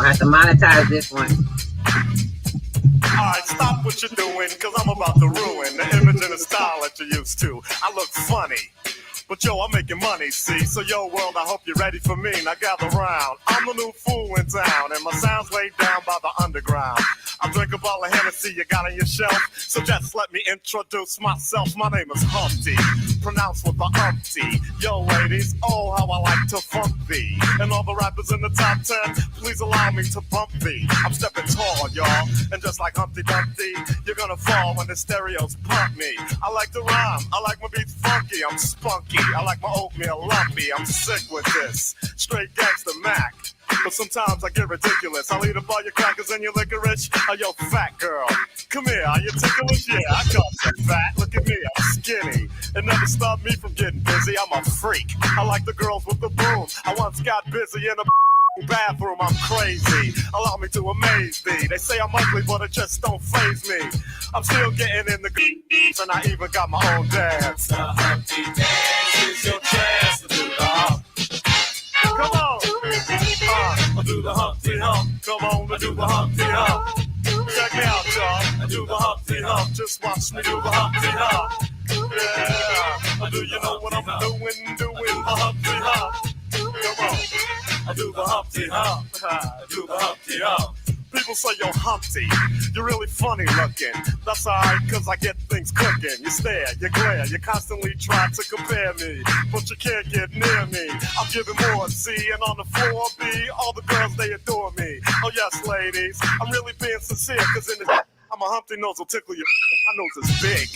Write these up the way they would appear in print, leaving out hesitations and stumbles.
gonna have to monetize this one. Alright, stop what you're doing, cause I'm about to ruin the image and the style that you're used to. I look funny, but yo, I'm making money, see? So yo, world, I hope you're ready for me. Now gather round. I'm the new fool in town, and my sound's laid down by the underground. I drink a bottle of Hennessy you got on your shelf, so just let me introduce myself. My name is Humpty, pronounced with the umpty. Yo, ladies, oh, how I like to funk thee. And all the rappers in the top 10, please allow me to bump thee. I'm stepping tall, y'all, and just like Humpty Dumpty, you're gonna fall when the stereos pump me. I like to rhyme, I like my beats funky, I'm spunky, I like my oatmeal lumpy, I'm sick with this, straight gangster Mac. But sometimes I get ridiculous. I'll eat up all your crackers and your licorice. Oh, yo, fat girl, come here. Are you ticklish? Yeah, I got you fat. Look at me, I'm skinny. It never stopped me from getting busy. I'm a freak. I like the girls with the boom. I once got busy in a bathroom. I'm crazy. Allow me to amaze thee. They say I'm ugly, but it just don't faze me. I'm still getting in the grease, and I even got my own dance. The Humpty dance is your chance to do the come on. I do the Humpty Hump. Come on, I do the Humpty Hump. Check me out, y'all. I do the Humpty Hump. Just watch me do the Humpty Hump. Yeah. Do you know what I'm doing? Doing the Humpty Hump. Come on. I do the Humpty Hump. I do the Humpty Hump. People say, yo, Humpty, you're really funny looking. That's alright, cause I get things cooking. You stare, you glare, you constantly try to compare me, but you can't get near me. I'm giving more C, and on the floor B, all the girls, they adore me. Oh yes, ladies, I'm really being sincere, cause in the I'm a Humpty nose will tickle you. My nose is big.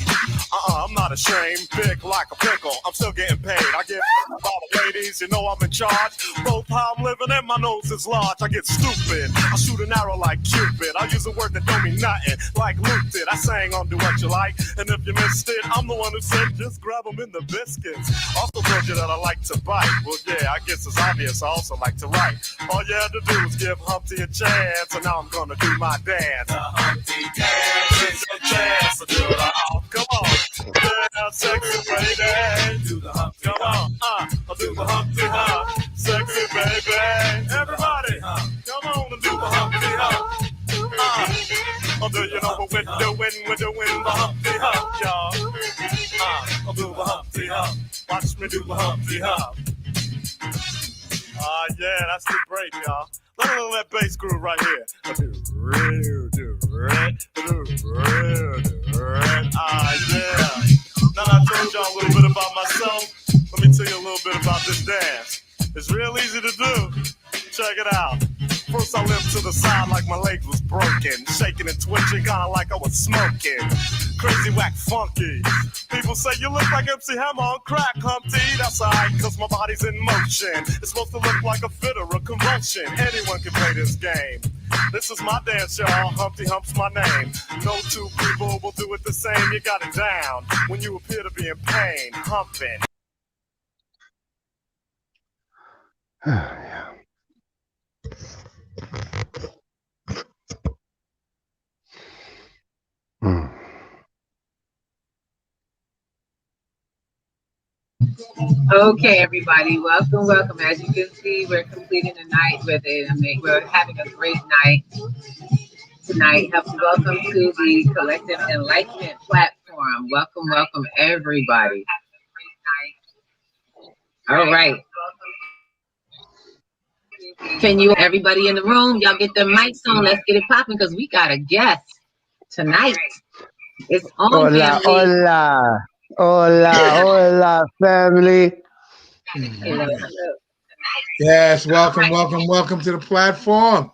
I'm not ashamed. Big like a pickle. I'm still getting paid. I get by the ladies. You know I'm in charge. Both how I'm living and my nose is large. I get stupid. I shoot an arrow like Cupid. I use a word that don't mean nothing. Like Luke did. I sang on Do What You Like. And if you missed it, I'm the one who said just grab them in the biscuits. Also told you that I like to bite. Well, yeah, I guess it's obvious. I also like to write. All you had to do was give Humpty a chance. And now I'm gonna do my dance. Humpty dance. It's a chance to do it all. Come on, yeah, sexy lady. Do the Humpty. Come on, I'll do the Humpty Hump. Sexy baby, everybody, come on and do the Humpty Hump. Do you know what we're doing? We're doing the Humpty Hump, y'all. I'll do the Humpty Hump. Watch me do the Humpty Hump. Yeah, that's the break, y'all. Look at that bass groove right here. I do real, do red, do real, do red. Yeah. Now I told y'all a little bit about myself. Let me tell you a little bit about this dance. It's real easy to do. Check it out. First I limped to the side like my leg was broken. Shaking and twitching, kinda like I was smoking. Crazy, whack, funky. People say you look like MC Hammer on crack, Humpty. That's alright, cause my body's in motion. It's supposed to look like a fit or a convulsion. Anyone can play this game. This is my dance, y'all. Humpty Hump's my name. No two people will do it the same. You got it down when you appear to be in pain. Humping. Yeah. Okay, everybody, welcome. As you can see, we're completing the night with it. We're having a great night tonight. Welcome to the Collective Enlightenment platform. Welcome, everybody. All right. Can you, everybody in the room, y'all get their mics on? Let's get it popping because we got a guest tonight. It's on. Hola, family. Yes, welcome to the platform.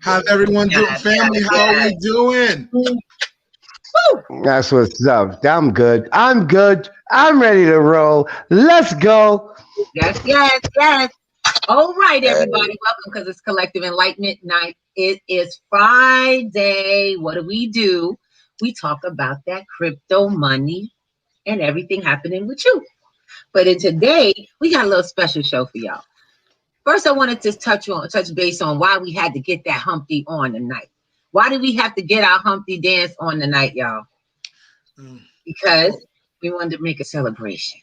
How's everyone doing, family? How are we doing? That's what's up. I'm good. I'm ready to roll. Let's go. Yes. All right, everybody, welcome because it's Collective Enlightenment Night. It is Friday. What do? We talk about that crypto money and everything happening with you. But in today, we got a little special show for y'all. First, I wanted to touch base on why we had to get that Humpty on tonight. Why did we have to get our Humpty dance on tonight, y'all? Because we wanted to make a celebration.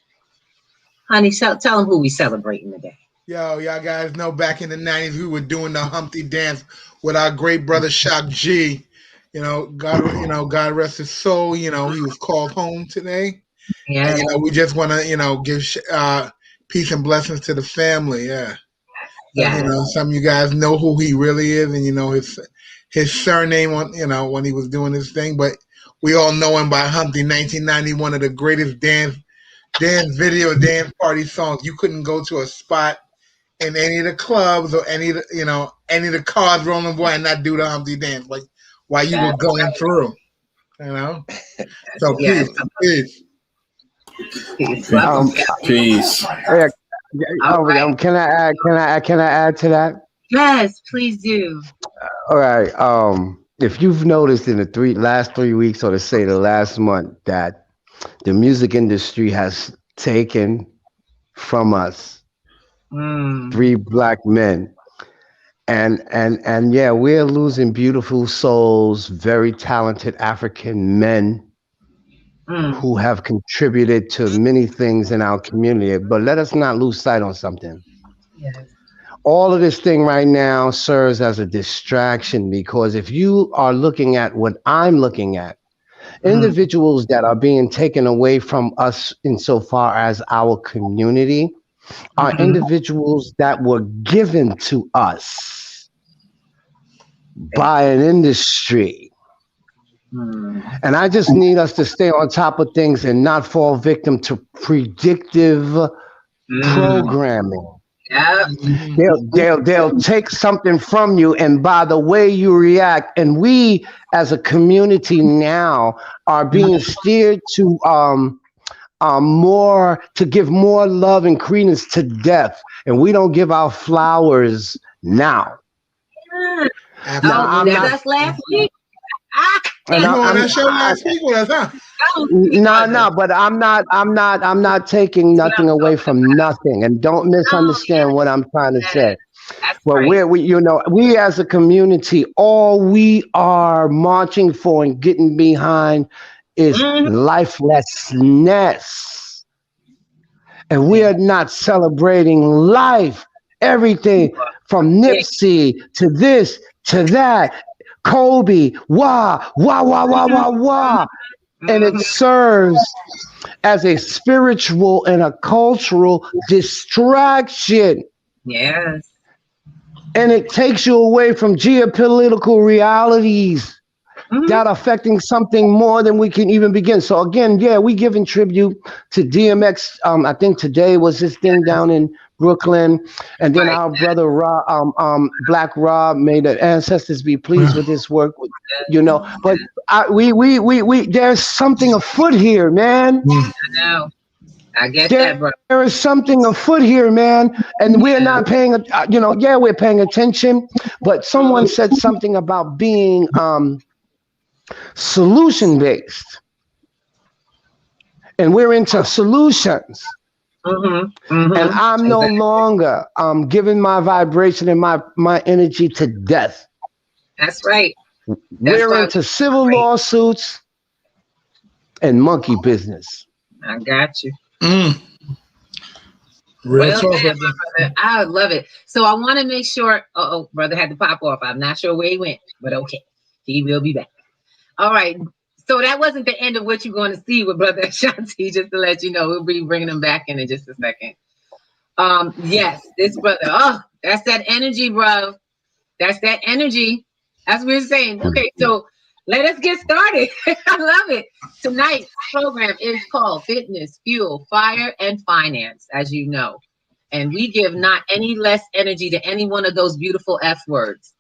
Honey, tell them who we celebrating today. Yo, y'all guys know back in the 90s we were doing the Humpty dance with our great brother Shock G. God rest his soul. He was called home today. And Yeah. we just want to give peace and blessings to the family. Yeah. Yeah. Some of you guys know who he really is, and his surname on when he was doing this thing. But we all know him by Humpty 1990, one of the greatest dance dance party songs. You couldn't go to a spot in any of the clubs or any of the cars rolling by and not do the Humpty dance like while you were going through. So Yeah. peace. Peace. Yeah, Right. can I add to that? Yes, please do. All right. If you've noticed in the last 3 weeks, or to say the last month, that the music industry has taken from us Mm. three black men, and yeah, we're losing beautiful souls, very talented African men Mm. who have contributed to many things in our community. But let us not lose sight on something. Yes. All of this thing right now serves as a distraction, because if you are looking at what I'm looking at, Mm. individuals that are being taken away from us insofar as our community are Mm-hmm. individuals that were given to us by an industry. Mm. And I just need us to stay on top of things and not fall victim to predictive Mm. programming. Yep. Mhm. They'll take something from you, and by the way you react, and we as a community now are being steered to more, to give more love and credence to death, and we don't give our flowers now. Yeah. Now Oh, I'm Absolutely. that's not, us last week. Ah, and You that were on that show I, last week with us, huh? was me, no, brother. no, but I'm not taking That's what I'm nothing away talking from nothing, and don't about. No, misunderstand what I'm trying to yes, say. that's Well, right. we as a community, all we are marching for and getting behind is Mm-hmm. lifelessness. And we Yeah. are not celebrating life. Everything from Yeah. Nipsey to this to that. Kobe, wah, wah, wah, wah, wah, wah. And it Mm-hmm. serves as a spiritual and a cultural distraction. Yes. And it takes you away from geopolitical realities Mm-hmm. that are affecting something more than we can even begin. So again, yeah, we giving tribute to DMX. I think today was his thing down in Brooklyn, and then Right. our brother Rob, Black Rob, may the ancestors be pleased with his work. But there's something afoot here, man. I know. I get There that, is bro. something afoot here, man, and we're not Yeah. paying. Yeah, we're paying attention, but someone said something about being solution based, and we're into solutions. Mm-hmm. And Mm-hmm. I'm no Exactly. longer giving my vibration and my energy to death. That's right. That's We're why we into civil celebrate. lawsuits and monkey business. I got you. Mm. Real Well talk said, right my brother. I love it. So I want to make sure. Oh, brother had to pop off. I'm not sure where he went, but okay, he will be back. All right. So that wasn't the end of what you're going to see with Brother Ashanti. Just to let you know, we'll be bringing him back in just a second. Yes, this brother. Oh, that's that energy, bro. That's that energy. That's what we're saying. Okay, so let us get started. I love it. Tonight's program is called Fitness, Fuel, Fire, and Finance, as you know. And we give not any less energy to any one of those beautiful F words.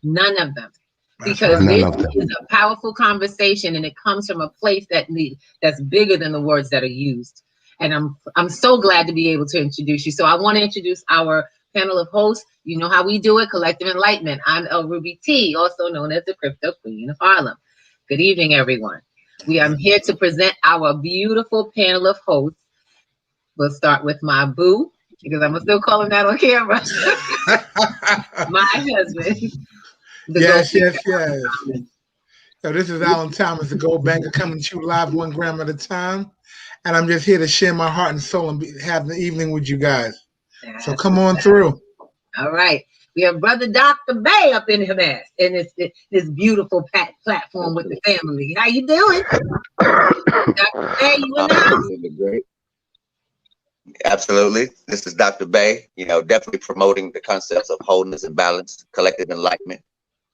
None of them. That's Because right. None this of them. is a powerful conversation and it comes from a place that's bigger than the words that are used. And I'm so glad to be able to introduce you. So I want to introduce our panel of hosts. You know how we do it, Collective Enlightenment. I'm El Ruby T, also known as the Crypto Queen of Harlem. Good evening, everyone. We are here to present our beautiful panel of hosts. We'll start with my boo, because I'm still calling that on camera. My husband, the Gold Yes, yes, Digger. yes. So this is Alan Thomas, the Gold Banker, coming to you live 1 gram at a time. And I'm just here to share my heart and soul and have the evening with you guys. So That's come what's on up. through. All right. We have Brother Dr. Bay up in his ass in this beautiful platform with the family. How you doing? Dr. Bay, you in the I'm house? doing great. Absolutely. This is Dr. Bay, definitely promoting the concepts of wholeness and balance, collective enlightenment,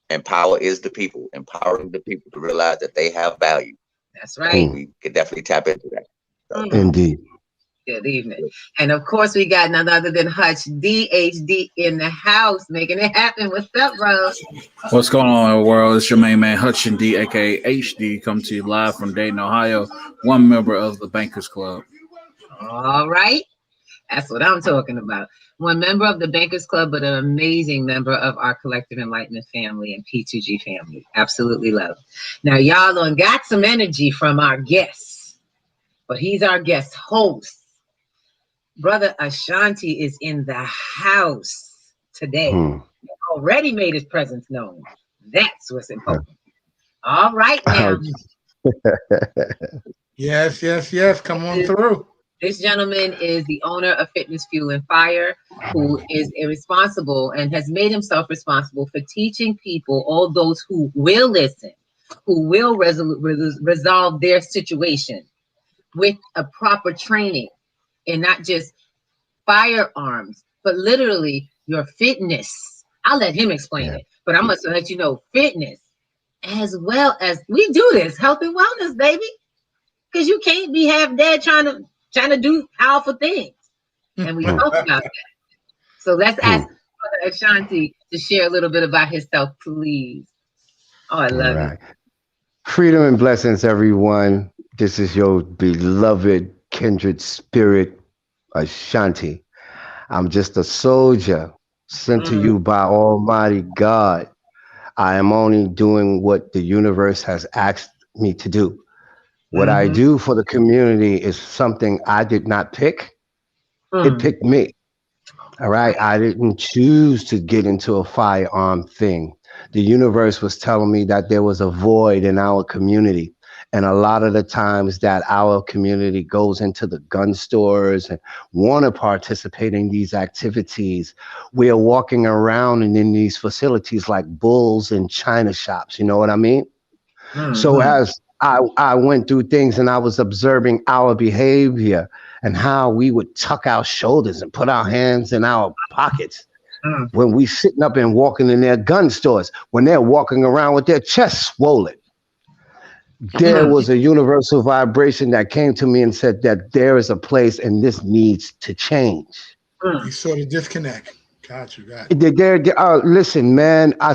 and power is the people, empowering the people to realize that they have value. That's And right. we could definitely tap into that. So, Indeed. Good evening. And of course, we got none other than Hutch DHD in the house, making it happen. What's up, bro? What's going on in the world? It's your main man Hutchin D, aka HD, come to you live from Dayton, Ohio, one member of the Bankers Club. All right. That's what I'm talking about. One member of the Bankers Club, but an amazing member of our Collective Enlightenment family and P2G family. Absolutely love. Now, y'all done got some energy from our guests, but he's our guest host. Brother Ashanti is in the house today. He already made his presence known. That's what's important. All right now. Yes. Come on through. This gentleman is the owner of Fitness Fuel and Fire, who is irresponsible and has made himself responsible for teaching people, all those who will listen, who will resolve their situation with a proper training, and not just firearms, but literally your fitness. I'll let him explain it, but I'm going to let you know fitness, as well as we do this health and wellness, baby, because you can't be half dead trying to do powerful things. And we talk about that. So let's ask Brother Ashanti to share a little bit about himself, please. Oh, I love it. Freedom and blessings, everyone. This is your beloved kindred spirit, Ashanti. I'm just a soldier sent to you by Almighty God. I am only doing what the universe has asked me to do. What I do for the community is something I did not pick. It picked me. All right. I didn't choose to get into a firearm thing. The universe was telling me that there was a void in our community. And a lot of the times that our community goes into the gun stores and want to participate in these activities, we are walking around and in these facilities like bulls in china shops. You know what I mean? So as I went through things and I was observing our behavior and how we would tuck our shoulders and put our hands in our pockets when we sitting up and walking in their gun stores, when they're walking around with their chests swollen. There was a universal vibration that came to me and said that there is a place and this needs to change. You saw the disconnect. Got you. Listen, man, I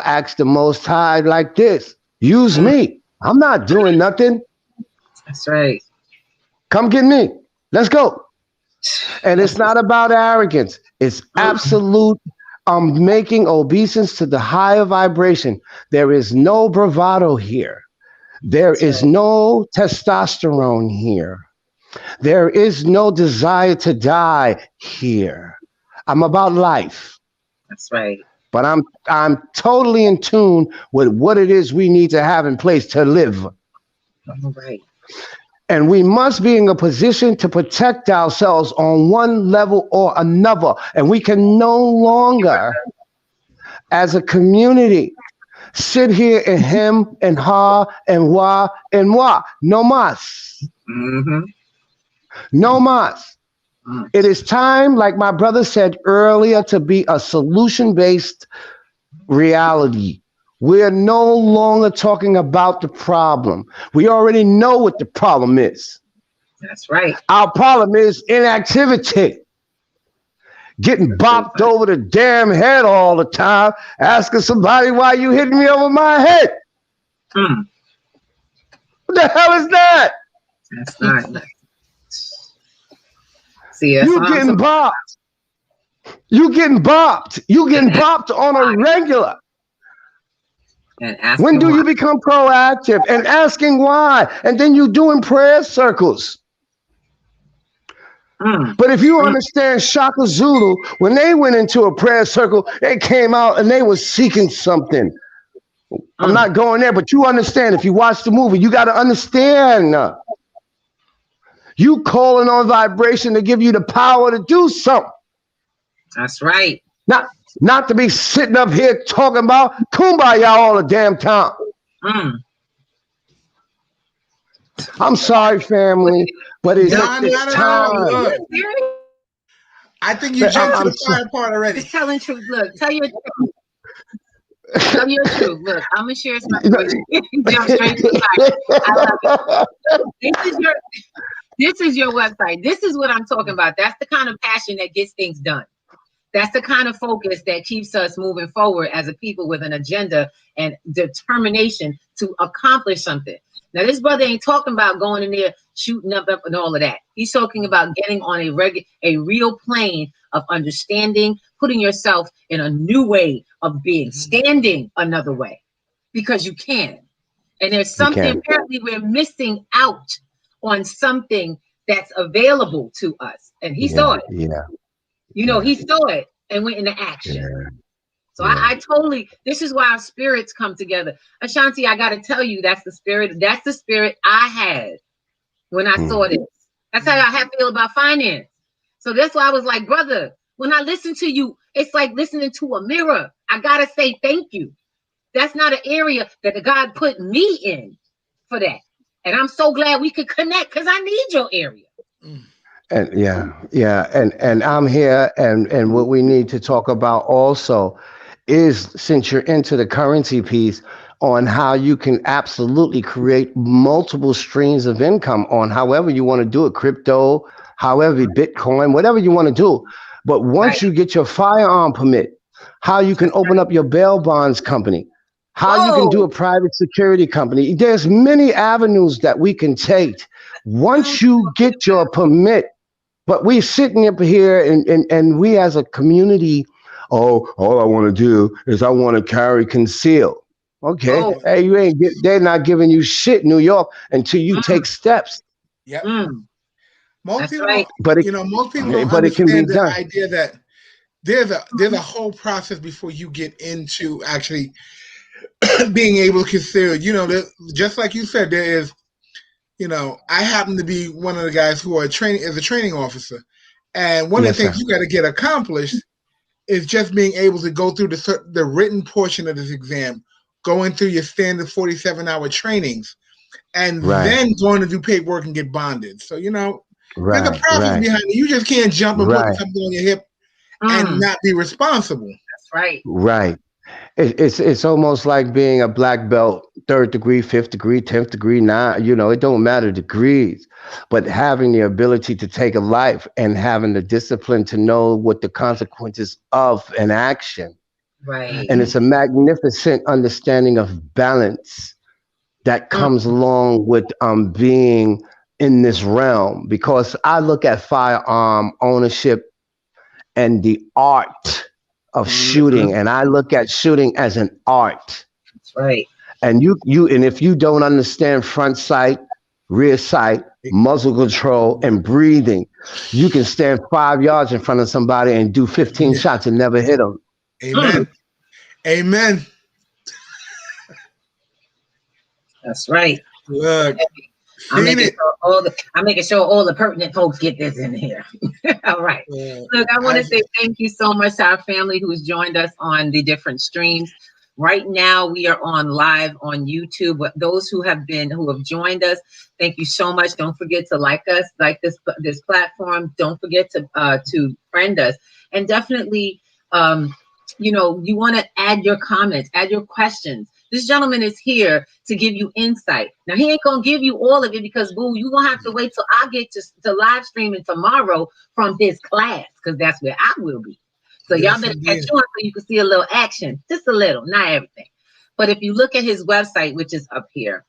asked the Most High like this. Use me. I'm not doing nothing. That's right. Come get me. Let's go. And it's not about arrogance. It's absolute making obeisance to the higher vibration. There is no bravado here. There is no testosterone here. There is no desire to die here. I'm about life. That's right. But I'm totally in tune with what it is we need to have in place to live. All right. And we must be in a position to protect ourselves on one level or another. And we can no longer, as a community, sit here and hem and ha and wah and wah. No mas. No mas. It is time, like my brother said earlier, to be a solution-based reality. We're no longer talking about the problem. We already know what the problem is. That's right. Our problem is inactivity. Getting bopped over the damn head all the time, asking somebody why you hitting me over my head. What the hell is that? That's not. See, you getting bopped. You getting bopped. You getting bopped on a regular. And when do you become proactive and asking why? And then you doing prayer circles. But if you understand Shaka Zulu, when they went into a prayer circle, they came out and they were seeking something. I'm not going there, but you understand. If you watch the movie, you got to understand. You calling on vibration to give you the power to do something. That's right. Not not to be sitting up here talking about kumbaya all the damn time. Mm. I'm sorry, What family, is it? but Nah, it's not at all. time. You Look, serious? I think you Man, jumped to I'm the fire part already. Just telling truth. Look, tell your truth. Tell your truth. Look, I'm gonna share something with you. Jump straight to the fire. I love it. This is your website. This is what I'm talking about. That's the kind of passion that gets things done. That's the kind of focus that keeps us moving forward as a people with an agenda and determination to accomplish something. Now, this brother ain't talking about going in there shooting up and all of that. He's talking about getting on a real plane of understanding, putting yourself in a new way of being, standing another way, because you can. And there's you something can. apparently we're missing out on, something that's available to us. And he saw Yeah, it. yeah, He yeah, saw it and went into action. yeah, So yeah. I totally, this is why our spirits come together. Ashanti, I got to tell you, that's the spirit. That's the spirit I had when I saw Mm. this. That's how I feel about finance. So that's why I was like, brother, when I listen to you, it's like listening to a mirror. I got to say thank you. That's not an area that the God put me in for that. And I'm so glad we could connect, because I need your area. Mm. And yeah, yeah, and I'm here, and what we need to talk about also is, since you're into the currency piece, on how you can absolutely create multiple streams of income on however you want to do it, crypto, however, Bitcoin, whatever you want to do. But Right. once you get your firearm permit, how you can open up your bail bonds company, how you can do Whoa. a private security company. There's many avenues that we can take I'm once you talking get your about. permit. But we sitting up here, and we as a community, oh, all I want to do is I want to carry conceal. Okay, Oh, Yep. hey, they're not giving you shit, New York, until you mm, take steps. Yep. mm, Most that's people right. don't, But it, most people don't but it can be understand the done. idea that there's a whole process before you get into actually being able to consider. Just like you said, there is. I happen to be one of the guys who are training as a training officer, and one of the Yes, things sir. you got to get accomplished is just being able to go through the written portion of this exam, going through your standard 47-hour trainings, and Right, then going to do paperwork and get bonded. So there's a right, process right, behind it. You just can't jump and put right, something on your hip and Mm, not be responsible. that's right. right. It's almost like being a black belt, third degree, fifth degree, 10th degree, nine. It don't matter degrees, but having the ability to take a life and having the discipline to know what the consequences of an action. Right. And it's a magnificent understanding of balance that Mm, comes along with being in this realm, because I look at firearm ownership and the art of mhm, shooting, and I look at shooting as an art. that's right. And and if you don't understand front sight, rear sight, muzzle control, and breathing, you can stand 5 yards in front of somebody and do 15 Yeah. shots and never hit them. Mm, Amen. Amen. that's right. Look, I'm seen making it. sure all the pertinent folks get this in here. All right. Look, I want I to say thank you so much to our family who's joined us on the different streams. Right now, we are on live on YouTube. But those who have joined us, thank you so much. Don't forget to like us, like this platform. Don't forget to friend us, and definitely, you want to add your comments, add your questions. This gentleman is here to give you insight. Now he ain't gonna give you all of it, because boo, you gonna have to wait till I get to live streaming tomorrow from his class, because that's where I will be. So y'all yes better catch indeed. on so you can see a little action, just a little, not everything. But if you look at his website, which is up here,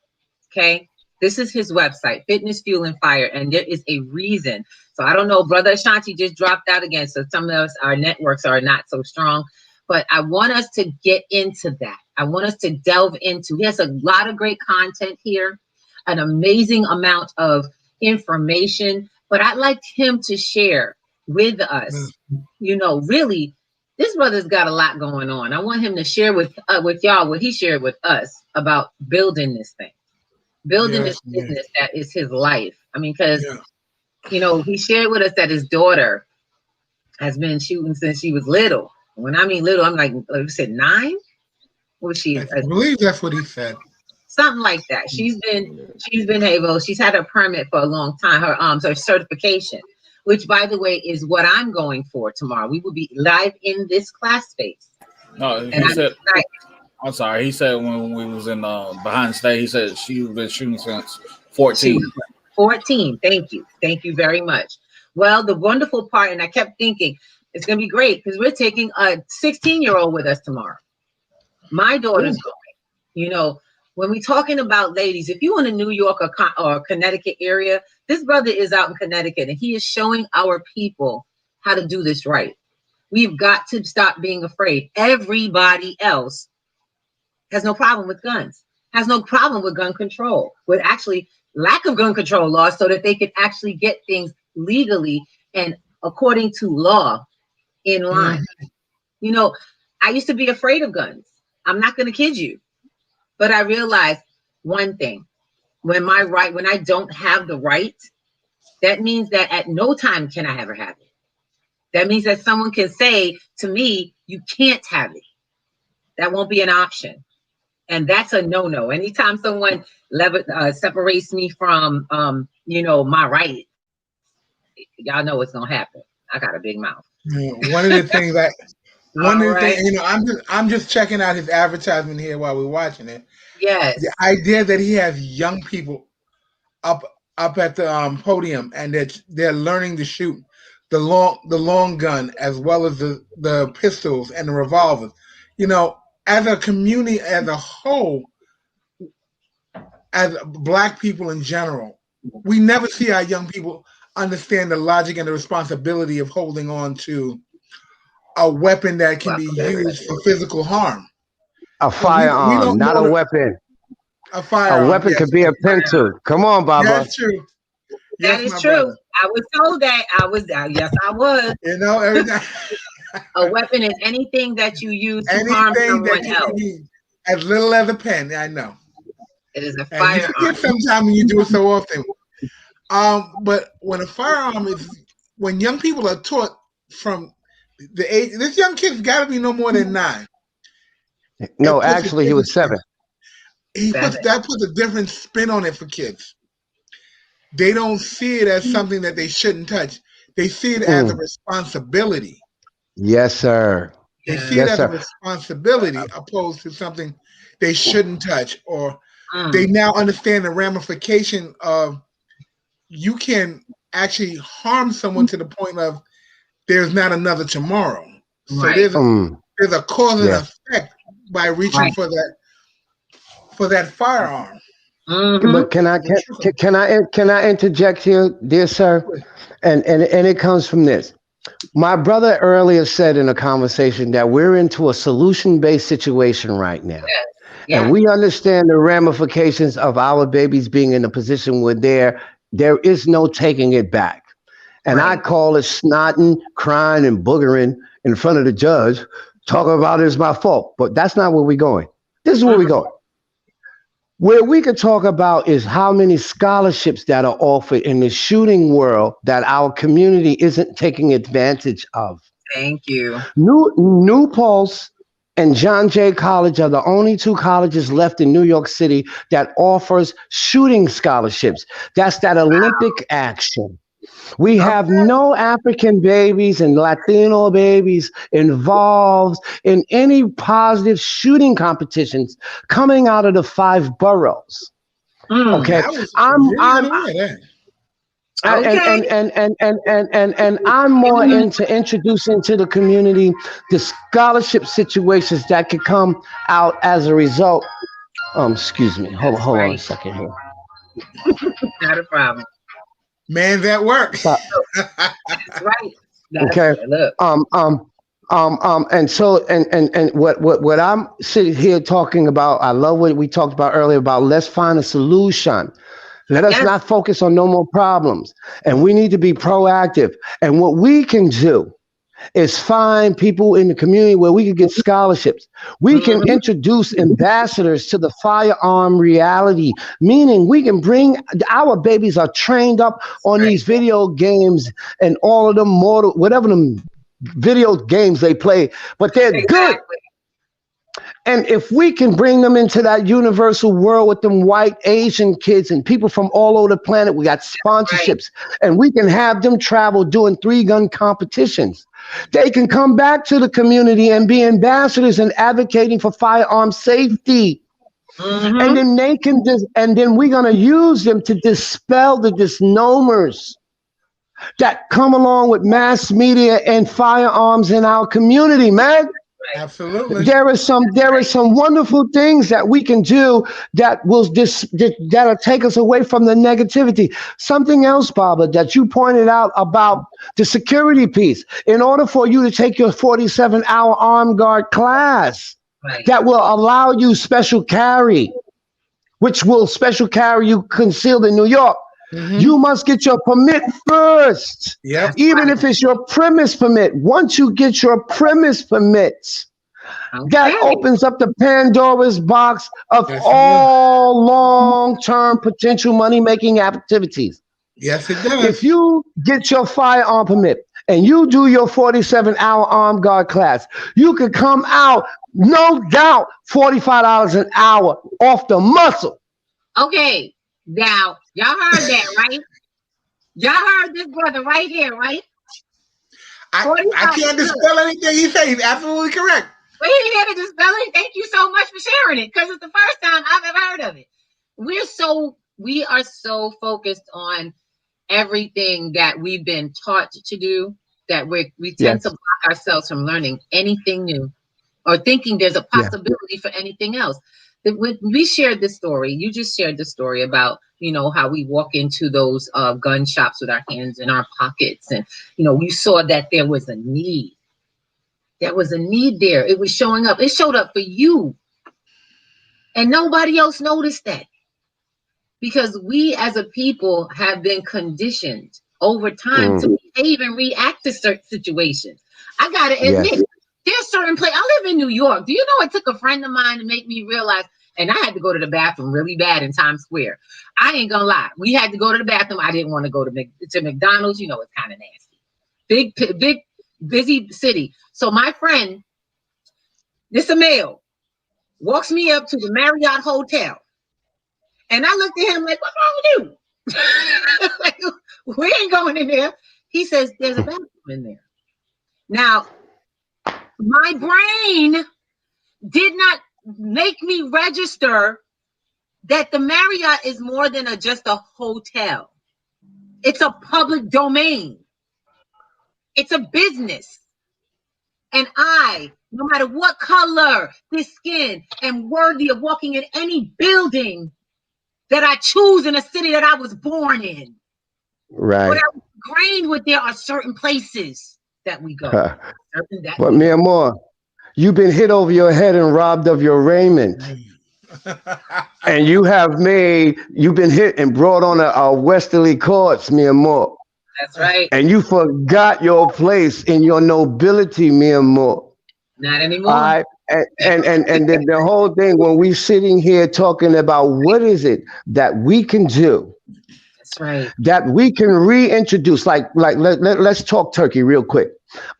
okay, this is his website, Fitness, Fuel, and Fire, and there is a reason. So I don't know, Brother Ashanti just dropped out again, so some of us, our networks are not so strong. But I want us to get into that. I want us to delve into. He has a lot of great content here, an amazing amount of information. But I'd like him to share with us. Really, this brother's got a lot going on. I want him to share with y'all what he shared with us about building this thing, building this Yes, yes, business that is his life. I mean, because yeah. he shared with us that his daughter has been shooting since she was little. When I mean little, I'm like you said 9. Was she I believe that's what he said. something like that? She's been able. She's had a permit for a long time. Her certification, which by the way is what I'm going for tomorrow. We will be live in this class space, No, and he I'm said. excited. I'm sorry. He said when we was in behind the stage, he said she's been shooting since She 14. was 14. Thank you very much. Well, the wonderful part, and I kept thinking it's going to be great because we're taking a 16-year-old with us tomorrow. My daughter's going. You know, when we're talking about ladies, if you in the New York or Connecticut area, this brother is out in Connecticut and he is showing our people how to do this right. We've got to stop being afraid. Everybody else has no problem with guns, has no problem with gun control, with actually lack of gun control laws so that they can actually get things legally and according to law in line. You know, I used to be afraid of guns. I'm not going to kid you. But I realized one thing: when I don't have the right, that means that at no time can I ever have it. That means that someone can say to me, "You can't have it." That won't be an option, and that's a no-no. Anytime someone separates me from, my right, y'all know what's gonna happen. I got a big mouth. One of the things that one All of the right. things, I'm just checking out his advertisement here while we're watching it. Yes. The idea that he has young people up at the podium and that they're learning to shoot the long gun as well as the pistols and the revolvers. As a community as a whole, as black people in general, we never see our young people understand the logic and the responsibility of holding on to a weapon that can be used for physical harm. A We firearm, don't not a know weapon. a A firearm. weapon Yes, could be a pencil. Come on, Baba. that's true. That Yes, is my true. brother. I was told that. Yes, I was. Every time, A weapon is anything that you use to harm anything that someone you else. can use as little as a pen. I know, It is a and you firearm. forget sometimes when you do it so often. But when young people are taught from the age, this young kid's got to be no more than 9. It No, puts a actually, he different was spin. 7. Seven. That puts a different spin on it for kids. They don't see it as something that they shouldn't touch. They see it as a Mm. responsibility. Yes, sir. They Yeah. see it Yes, as a sir. responsibility opposed to something they shouldn't touch, or they Mm. now understand the ramification of you can actually harm someone to the point of there's not another tomorrow. So Right. there's a cause and Yes. effect by reaching Right. for that firearm. Mm-hmm. But can I interject here, dear sir? And it comes from this. My brother earlier said in a conversation that we're into a solution-based situation right now. Yes. And Yes. we understand the ramifications of our babies being in a position where there is no taking it back. And I Right. call it snotting, crying, and boogering in front of the judge, talking about it's my fault. But that's not where we're going. This is where we're Mm-hmm. going. Where we could talk about is how many scholarships that are offered in the shooting world that our community isn't taking advantage of. Thank you. New Pulse and John Jay College are the only two colleges left in New York City that offers shooting scholarships. That's that Olympic action. We have Okay. no African babies and Latino babies involved in any positive shooting competitions coming out of the 5 boroughs. Mm. Okay, I was I'm really I'm unaware of that. Okay. and I'm more into introducing to the community the scholarship situations that could come out as a result. Excuse me. That's Hold on a right. second here. Not a problem. Man's at work. So, That's right. That's okay. look. And so and what I'm sitting here talking about, I love what we talked about earlier about let's find a solution. Let us Yes. not focus on no more problems. And we need to be proactive. And what we can do is find people in the community where we can get scholarships. We can Mm-hmm. introduce ambassadors to the firearm reality, meaning we can bring our babies are trained up on Right. these video games and all of them mortal, whatever them video games they play, but they're good. Exactly. And if we can bring them into that universal world with them white Asian kids and people from all over the planet, we got Right. sponsorships, and we can have them travel doing 3-gun competitions. They can come back to the community and be ambassadors and advocating for firearm safety. And then they can and then we're gonna use them to dispel the misnomers that come along with mass media and firearms in our community, man. Absolutely. There are some wonderful things that we can do that will that'll take us away from the negativity. Something else, Baba, that you pointed out about the security piece. In order for you to take your 47-hour armed guard class, Right. that will allow you special carry, which will special carry you concealed in New York. You must get your permit first. Yep. Even if it's your premise permit. Once you get your premise permits, that opens up the Pandora's box of Yes, it all long-term potential money-making activities. Yes, it does. If you get your firearm permit and you do your 47-hour armed guard class, you can come out, no doubt, $45 an hour off the muscle. Okay. Now, y'all heard that, right? Y'all heard this brother right here, right? I can't dispel anything he said. He's absolutely correct. We ain't here to dispel it. Thank you so much for sharing it, because it's the first time I've ever heard of it. We are so focused on everything that we've been taught to do that we tend to block ourselves from learning anything new or thinking there's a possibility for anything else. When we shared this story, you just shared the story about, how we walk into those gun shops with our hands in our pockets. And, you saw that there was a need. There was a need there. It was showing up. It showed up for you. And nobody else noticed that. Because we as a people have been conditioned over time to behave and react to certain situations. I got to admit, there's certain places. I live in New York. Do you know it took a friend of mine to make me realize, and I had to go to the bathroom really bad in Times Square. I ain't gonna lie. We had to go to the bathroom. I didn't want to go to McDonald's. It's kind of nasty. Big, busy city. So my friend, this a male, walks me up to the Marriott Hotel. And I looked at him like, what's wrong with you? Like, we ain't going in there. He says, there's a bathroom in there. Now, my brain did not make me register that the Marriott is more than just a hotel. It's a public domain. It's a business. And no matter what color, this skin, am worthy of walking in any building that I choose in a city that I was born in. Right. What I was ingrained with, there are certain places that we go. But mi amor, you've been hit over your head and robbed of your raiment. And you've been hit and brought on a westerly courts, mi amor. That's right. And you forgot your place in your nobility, mi amor. Not anymore. All right? And then the whole thing, when we sitting here talking about what is it that we can do, that's right, that we can reintroduce, let's talk turkey real quick.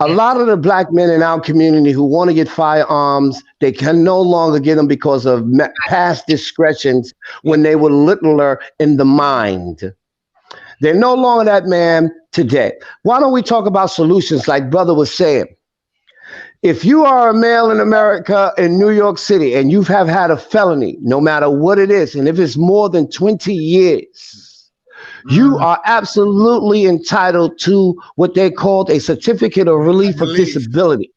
A lot of the black men in our community who want to get firearms, they can no longer get them because of past discretions when they were littler in the mind. They're no longer that man today. Why don't we talk about solutions like brother was saying? If you are a male in America, in New York City, and you have had a felony, no matter what it is, and if it's more than 20 years, you are absolutely entitled to what they called a certificate of relief of disability.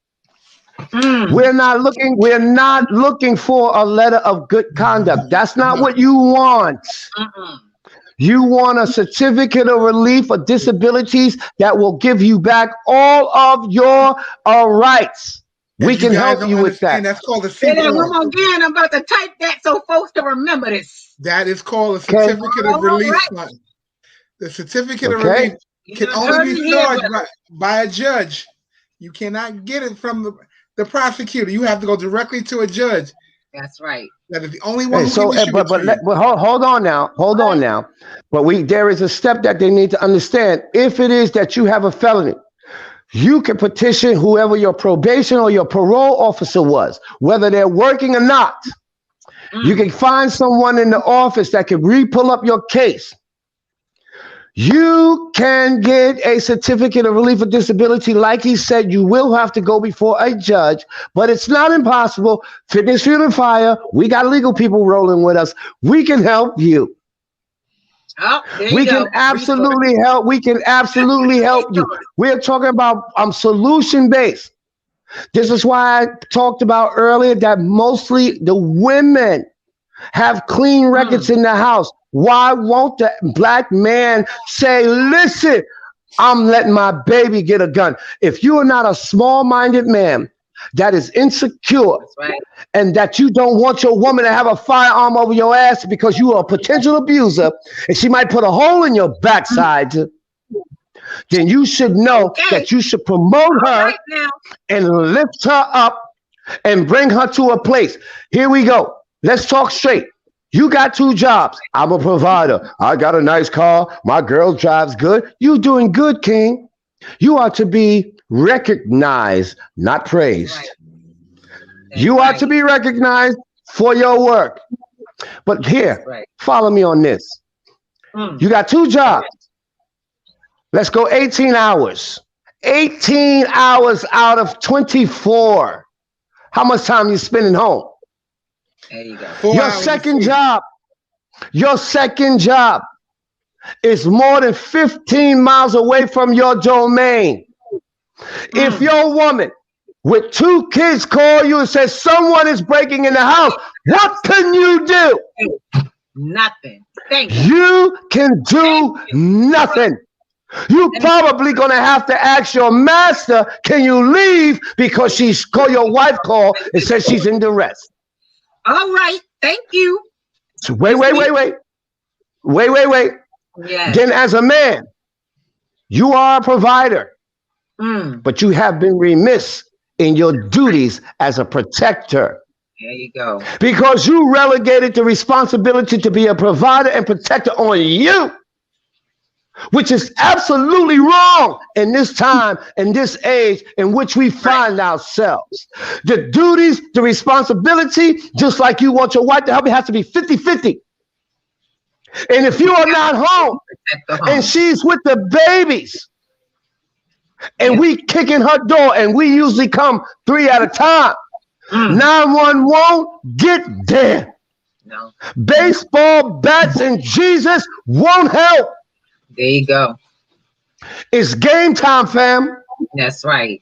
We're not looking for a letter of good conduct. That's not what you want. You want a certificate of relief of disabilities that will give you back all of your rights. We can help you with that. That's called a Say that one more again. I'm about to type that so folks can remember this. That is called a certificate of relief. Right. The certificate of relief can only be forged by a judge. You cannot get it from the prosecutor. You have to go directly to a judge. That's right. That is the only one. But hold on now. But there is a step that they need to understand. If it is that you have a felony, You can petition whoever your probation or your parole officer was, whether they're working or not. You can find someone in the office that can re-pull up your case. You can get a certificate of relief of disability. Like he said, you will have to go before a judge, but it's not impossible. Fitness, Fuel, and Fire, we got legal people rolling with us. We can help you. Oh, we can absolutely help. We can absolutely help you. We're talking about solution-based. This is why I talked about earlier that mostly the women have clean records in the house. Why won't the black man say, listen, I'm letting my baby get a gun? If you are not a small-minded man that is insecure and that you don't want your woman to have a firearm over your ass because you are a potential abuser and she might put a hole in your backside, then you should know that you should promote her and lift her up and bring her to a place. Here we go. Let's talk straight. You got 2 jobs. I'm a provider. I got a nice car. My girl drives good. You doing good, King. You are to be recognized, not praised. You are to be recognized for your work. But here, follow me on this. You got 2 jobs. Let's go 18 hours. 18 hours out of 24. How much time you spending home? There you go. Your second job is more than 15 miles away from your domain. If your woman with 2 kids call you and says someone is breaking in the house, what can you do? Nothing. Thank you. You can do nothing. You probably gonna have to ask your master, can you leave? Because your wife called and said she's in duress. All right, thank you. So wait. Yes. Then as a man, you are a provider, but you have been remiss in your duties as a protector. There you go. Because you relegated the responsibility to be a provider and protector on you, which is absolutely wrong in this time, in this age in which we find ourselves. The duties, the responsibility, just like you want your wife to help you, has to be 50-50. And if you are not home and she's with the babies and we kick in her door and we usually come 3 at a time, 911 won't get there. No. Baseball bats and Jesus won't help. There you go. It's game time, fam. That's right.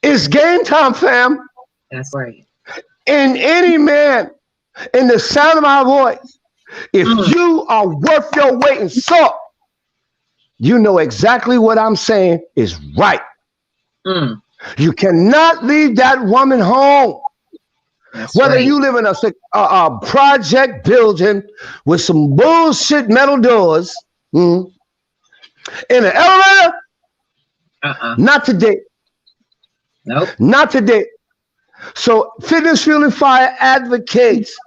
It's game time, fam. That's right. And any man in the sound of my voice, if you are worth your weight in salt, you know exactly what I'm saying is right. You cannot leave that woman home. That's Whether right. you live in a project building with some bullshit metal doors, in an elevator, not today. Nope. Not today. So Fitness, Fuel, and Fire advocates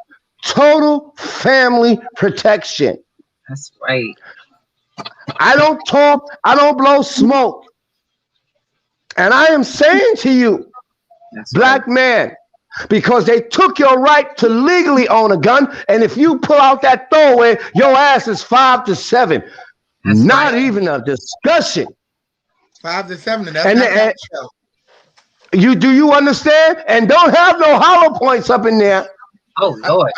total family protection. That's right. I don't talk, I don't blow smoke. And I am saying to you, black man, because they took your right to legally own a gun, and if you pull out that throwaway, your ass is 5 to 7. That's not right. even a discussion. 5 to 7, and that's not that show. Do you understand? And don't have no hollow points up in there. Oh Lord.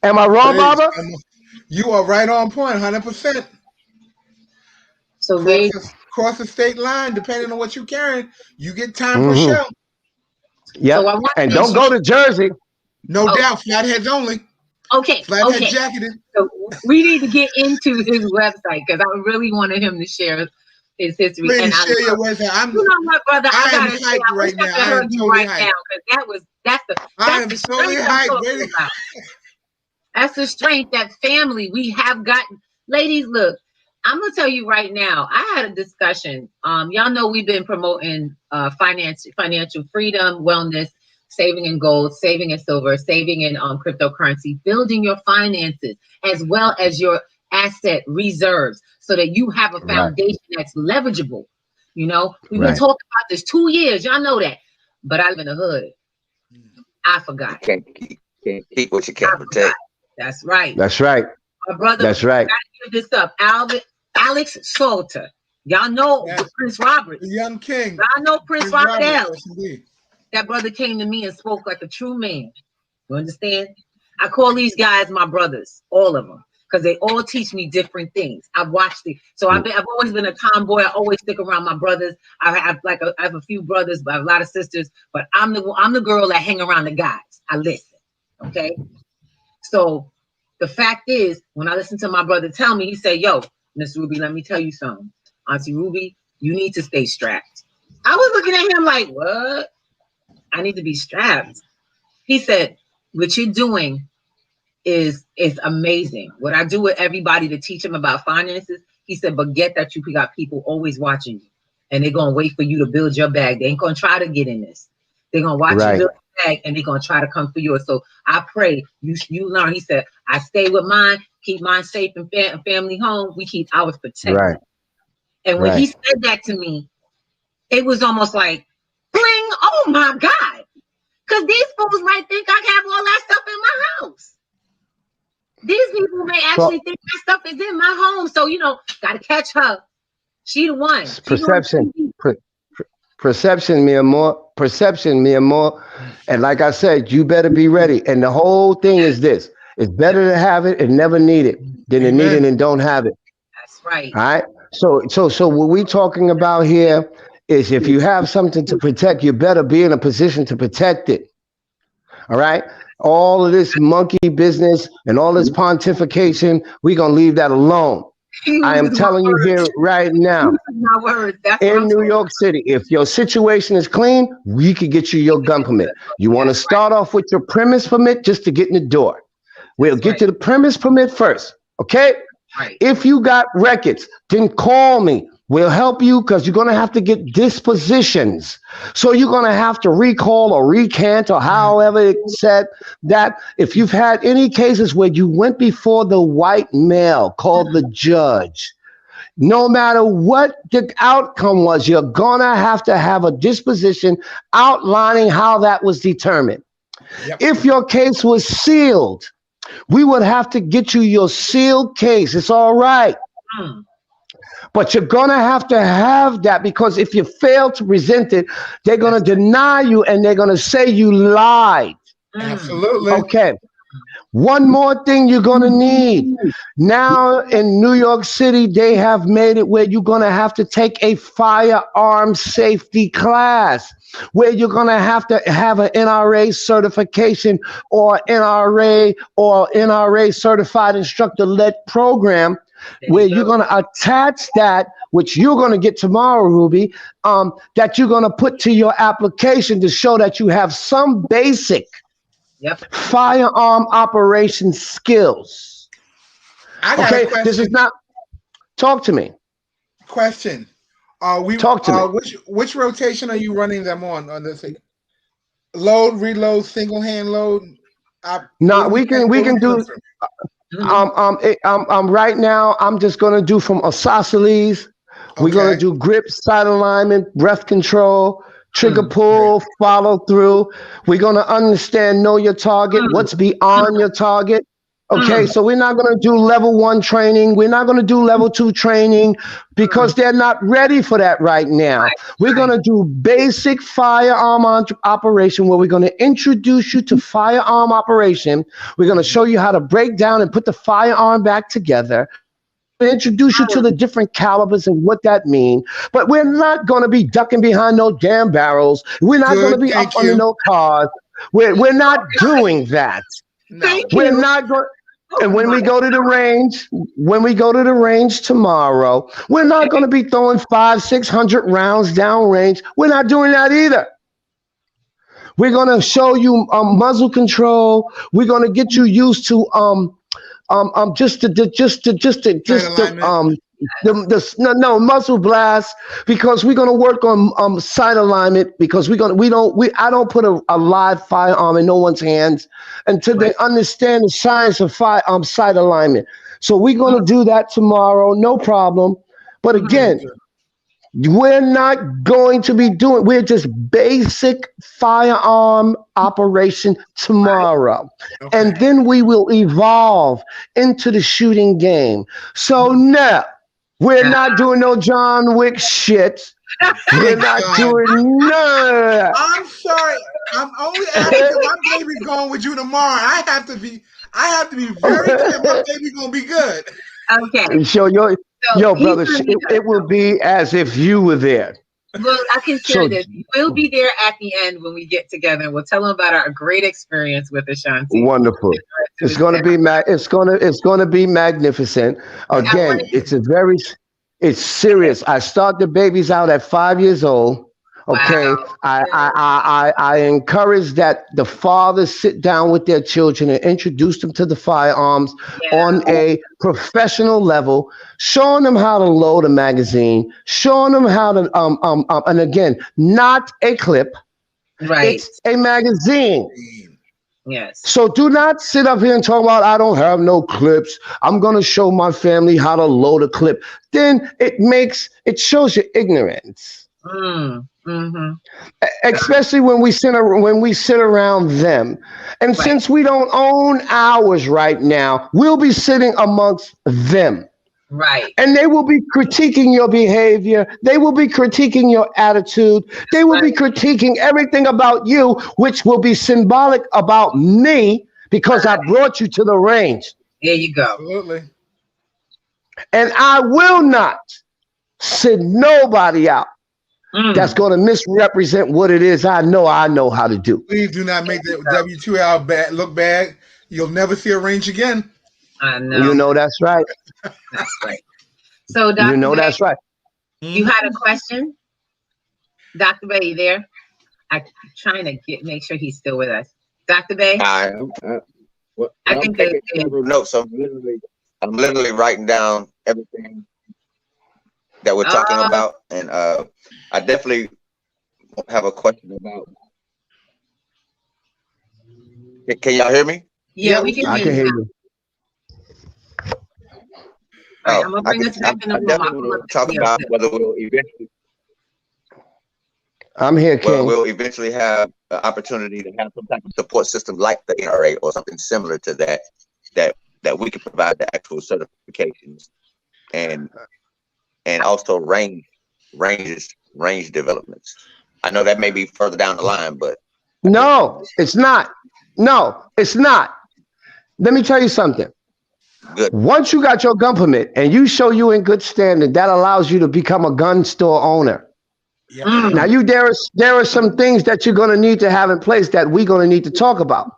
Am I wrong, Barbara? You are right on point, 100%. So cross the state line, depending on what you're carrying, you get time for show. Yeah, So and don't go to Jersey. No doubt, flatheads only. Okay. Flathead jacketed. So we need to get into his website because I really wanted him to share his history. Please and share your website. You know what, brother? I am gotta hyped say, right now. I I am totally hyped. now because I am totally hyped. That's the strength, that family we have gotten. Ladies, look, I'm gonna tell you right now. I had a discussion. Y'all know we've been promoting financial freedom, wellness, saving in gold, saving in silver, saving in cryptocurrency, building your finances as well as your asset reserves, so that you have a foundation that's leverageable. You know, we've been Right. talking about this 2 years. Y'all know that. But I live in the hood. I forgot. Can't keep what you I can't forgot. protect. That's right. That's right. My brother, That's right. gotta give this up. Alex Salter. Y'all know Yes. Prince Robert. The young king. Y'all know Prince Prince Robert Robert, L. yes, indeed. That brother came to me and spoke like a true man. You understand? I call these guys my brothers, all of them, because they all teach me different things. I've watched it, so I've always been a tomboy. I always stick around my brothers. I have a few brothers, but I have a lot of sisters. But I'm the girl that hang around the guys. I listen. Okay. So the fact is, when I listen to my brother tell me, he said, "Yo, Miss Ruby, let me tell you something. Auntie Ruby, you need to stay strapped." I was looking at him like, "What? I need to be strapped." He said, "What you're doing is amazing. What I do with everybody to teach them about finances." He said, "But get that you got people always watching you, and they're gonna wait for you to build your bag. They ain't gonna try to get in this. They're gonna watch you Right. build your bag, and they're gonna try to come for yours. So I pray you learn." He said, "I stay with mine, keep mine safe and family home. We keep ours protected." Right. And when he Right. said that to me, it was almost like, bling! Oh my God! Because these fools might think I have all that stuff in my house. These people may actually So think that stuff is in my home. So, got to catch her. She the one. it's She doing perception. TV. Perception, mi amor. Perception, mi amor. And like I said, you better be ready. And the whole thing is this: it's better to have it and never need it than to need it Amen. and don't have it. That's right. All right. So what we talking about here is if you have something to protect, you better be in a position to protect it. All right. All of this monkey business and all this pontification, we're gonna leave that alone. You I am use my telling you words. here right now. You use my words. That's what In I'm New saying. York City, if your situation is clean, we could get you your gun permit. You want to That's right. start off with your premise permit just to get in the door. We'll That's get right. you the premise permit first. Okay? Right. If you got records, then call me. We'll help you because you're going to have to get dispositions. So you're going to have to recall or recant or however it said that. If you've had any cases where you went before the white male called the judge, no matter what the outcome was, you're going to have a disposition outlining how that was determined. Yep. If your case was sealed, we would have to get you your sealed case. It's all right. Mm. But you're going to have that because if you fail to present it, they're going to deny you and they're going to say you lied. Absolutely. Okay. One more thing you're going to need. Now in New York City, they have made it where you're going to have to take a firearm safety class, where you're going to have an NRA certification or NRA certified instructor led program, where you're going to attach that, which you're going to get tomorrow, Ruby, that you're going to put to your application to show that you have some basic firearm operation skills. I got a question. This is not. Talk to me. Question. Talk to me. Which rotation are you running them on this thing? Load, reload, single hand load. No, we can do. Right now, I'm just gonna do from isosceles. We're gonna do grip, side alignment, breath control, trigger pull, follow through. We're going to understand, know your target, what's beyond your target. Okay, so we're not going to do level 1 training. We're not going to do level 2 training because they're not ready for that right now. We're going to do basic firearm operation where we're going to introduce you to firearm operation. We're going to show you how to break down and put the firearm back together. Introduce you to the different calibers and what that means, but we're not going to be ducking behind no damn barrels. We're not going to be up under no cars. We're not doing that. We're not going. And when we go to the range, tomorrow, we're not going to be throwing 500-600 rounds downrange. We're not doing that either. We're going to show you muzzle control. We're going to get you used to muzzle blast, because we're gonna work on sight alignment, because I don't put a live firearm in no one's hands until they understand the science of sight alignment. So we're gonna do that tomorrow, no problem. But again, We're not going to be doing, we're just basic firearm operation tomorrow. Okay. And then we will evolve into the shooting game. So no, we're not doing no John Wick shit. We're not doing none of that. I'm sorry. I'm only asking if my baby's going with you tomorrow. I have to be very clear. My baby's gonna be good. Okay. So yo, brother, it will be as if you were there. Well, I can share this. We'll be there at the end when we get together, and we'll tell them about our great experience with Ashanti. Wonderful. It's going to be it's going to be magnificent. Again, it's serious. I start the babies out at 5 years old. Okay, Wow. I encourage that the fathers sit down with their children and introduce them to the firearms on a professional level, showing them how to load a magazine, showing them how to and again, not a clip, Right. it's a magazine. Yes. So do not sit up here and talk about I don't have no clips. I'm gonna show my family how to load a clip. Then it shows your ignorance. Mm-hmm. Especially when we sit around them. And since we don't own ours right now, we'll be sitting amongst them. Right. And they will be critiquing your behavior. They will be critiquing your attitude. They will be critiquing everything about you, which will be symbolic about me because I brought you to the range. There you go. Absolutely. And I will not send nobody out that's going to misrepresent what it is I know how to do. Please do not make the W2L look bad. You'll never see a range again. I know. You know that's right. That's right. So, Dr. You know Bay, that's right. you had a question? Dr. Bay, you there? I'm trying to make sure he's still with us. Dr. Bay? I think taking several notes. So I'm literally writing down everything that we're talking about, and I definitely have a question about. Can y'all hear me? Yeah, we can hear you. All right, I'm gonna bring this back in the room. definitely want to talk about whether we'll eventually. I'm here, King. Well, we'll eventually have an opportunity to have some type of support system like the NRA or something similar to that we can provide the actual certifications and also range developments. I know that may be further down the line, but no, it's not. No, it's not. Let me tell you something. Good. Once you got your gun permit and you show you in good standing, that allows you to become a gun store owner. Yeah. Now, there are some things that you're going to need to have in place that we're going to need to talk about.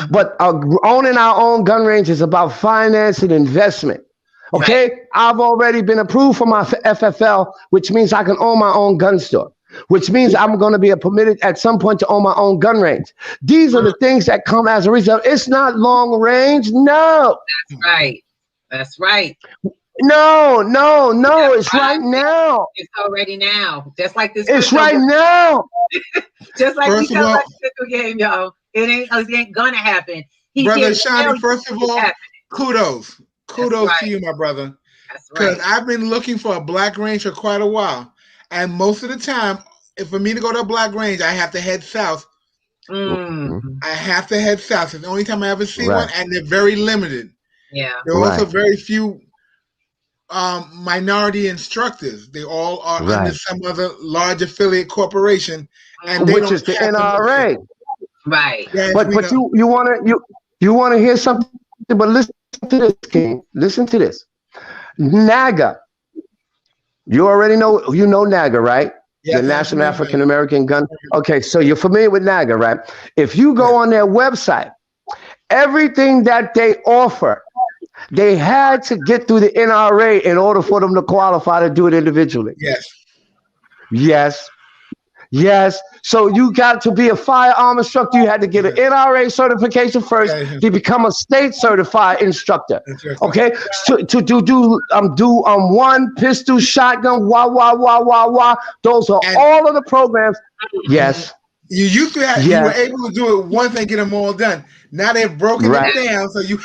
But owning our own gun range is about finance and investment. Okay, I've already been approved for my FFL, which means I can own my own gun store, which means I'm going to be permitted at some point to own my own gun range. These are the things that come as a result. It's not long range. No. That's right. That's right. No. It's right now. It's already now. Just like this. It's right now. Just like we tell the game, y'all. It ain't gonna happen. Brother Shani, first of all, kudos to you, my brother. That's Because right. I've been looking for a black range for quite a while. And most of the time, for me to go to a black range, I have to head south. I have to head south. It's the only time I ever see one, and they're very limited. Yeah. There are also very few minority instructors. They all are under some other large affiliate corporation, and which is the NRA. Right. Yes, But you want to hear something? But listen to this, King. Listen to this. NAGA. You already know NAGA, right? Yes, the National African American Gun. Okay, so you're familiar with NAGA, right? If you go on their website, everything that they offer, they had to get through the NRA in order for them to qualify to do it individually. Yes. So you got to be a firearm instructor. You had to get an NRA certification first to become a state certified instructor. Okay, to do one pistol, shotgun, wah. Those are all of the programs. Yes. You used to have. You were able to do it once and get them all done. Now they've broken it down, so you.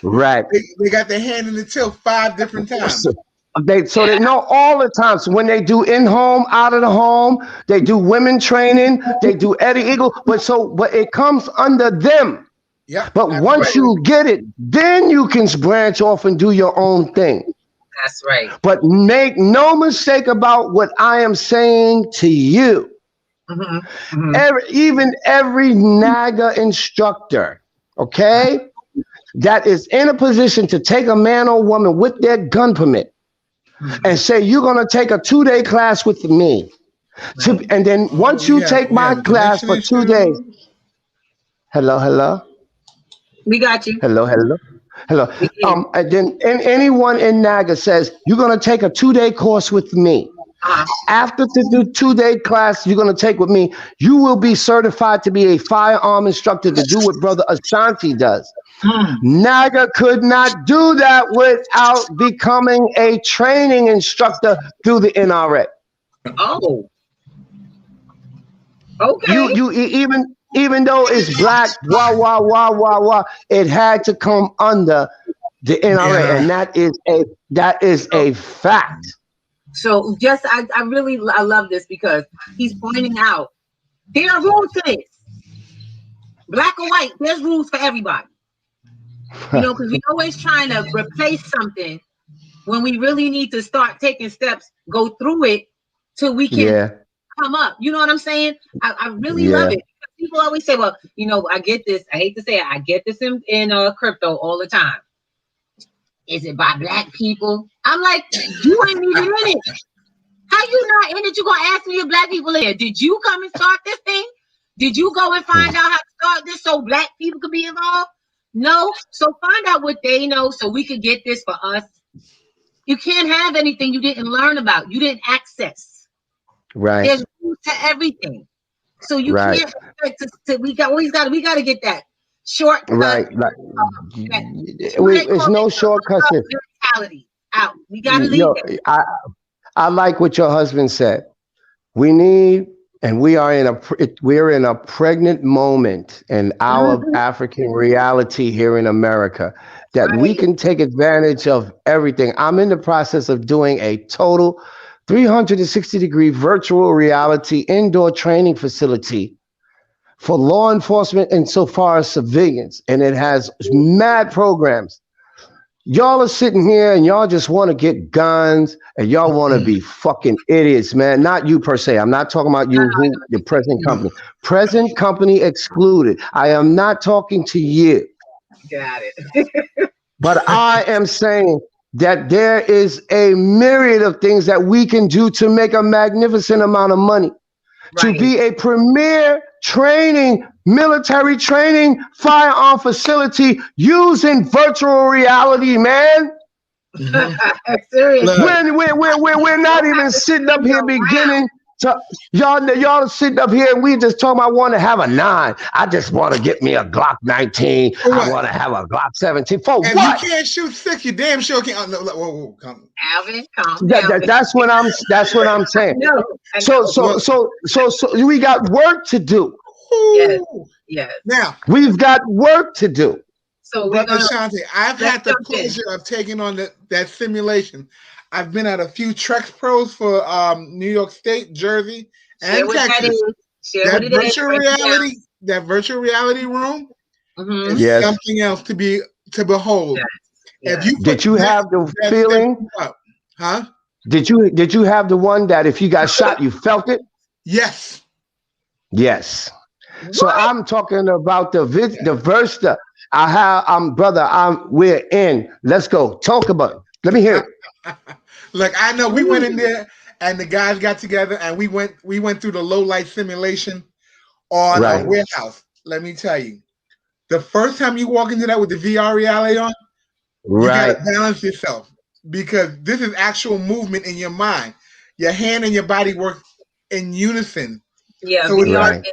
Right. They got their hand in the till 5 different times. They know all the time. So when they do in home, out of the home, they do women training, they do Eddie Eagle, but it comes under them. Yep. But once you get it, then you can branch off and do your own thing. That's right. But make no mistake about what I am saying to you. Even every NAGA instructor, okay, that is in a position to take a man or woman with their gun permit and say, you're going to take a 2-day class with me. And then once you take my class for 2 days. Hello. We got you. Hello. And then anyone in NAGA says, you're going to take a 2-day course with me. After the 2-day class you're going to take with me, you will be certified to be a firearm instructor to do what Brother Ashanti does. NAGA could not do that without becoming a training instructor through the NRA. Oh. Okay. You even though it's black, it had to come under the NRA, and that is a fact. So I really love this because he's pointing out there are rules to this. Black or white, there's rules for everybody. Because we're always trying to replace something when we really need to start taking steps, go through it till we can come up. You know what I'm saying? I really love it. People always say, well, I get this. I hate to say it. I get this in crypto all the time. Is it by black people? I'm like, you ain't even in it. How you not in it? You gonna ask me if black people in? Did you come and start this thing? Did you go and find out how to start this so black people could be involved? No. So find out what they know so we could get this for us. You can't have anything you didn't learn about. You didn't access. Right. There's rules to everything. So you can't expect we got to get that shortcut. Right. It's no shortcut. Mentality out. We got to leave it. I like what your husband said. We need, and we're in a pregnant moment in our African reality here in America that we can take advantage of everything. I'm in the process of doing a total 360-degree virtual reality indoor training facility for law enforcement insofar as civilians, and it has mad programs. Y'all are sitting here and y'all just want to get guns and y'all want to be fucking idiots, man. Not you per se. I'm not talking about you, the present company. Present company excluded. I am not talking to you. Got it. But I am saying that there is a myriad of things that we can do to make a magnificent amount of money. To be a premier military training firearm facility using virtual reality, man. Seriously. We're not even sitting up here beginning to y'all sitting up here and we just talking about want to have a 9. I just want to get me a Glock 19. I want to have a Glock 17. For if what? You can't shoot 6, you damn sure can't. Whoa, come. Alvin, calm down. That's what I'm saying. I know. So we got work to do. Yes. Now we've got work to do. So Brother Ashanti, I've had the pleasure of taking on that simulation. I've been at a few Trex Pros for New York State, Jersey, and Texas. That virtual reality room is something else to behold. Yes. If you did you have the feeling? Huh? Did you have the one that if you got shot, you felt it? Yes. Yes. What? So I'm talking about the Versta. We're in. Let's go. Talk about it. Let me hear it. Look, I know we went in there and the guys got together and we went through the low light simulation on a warehouse. Let me tell you, the first time you walk into that with the VR reality on, you gotta balance yourself because this is actual movement in your mind. Your hand and your body work in unison. Yeah, so VR.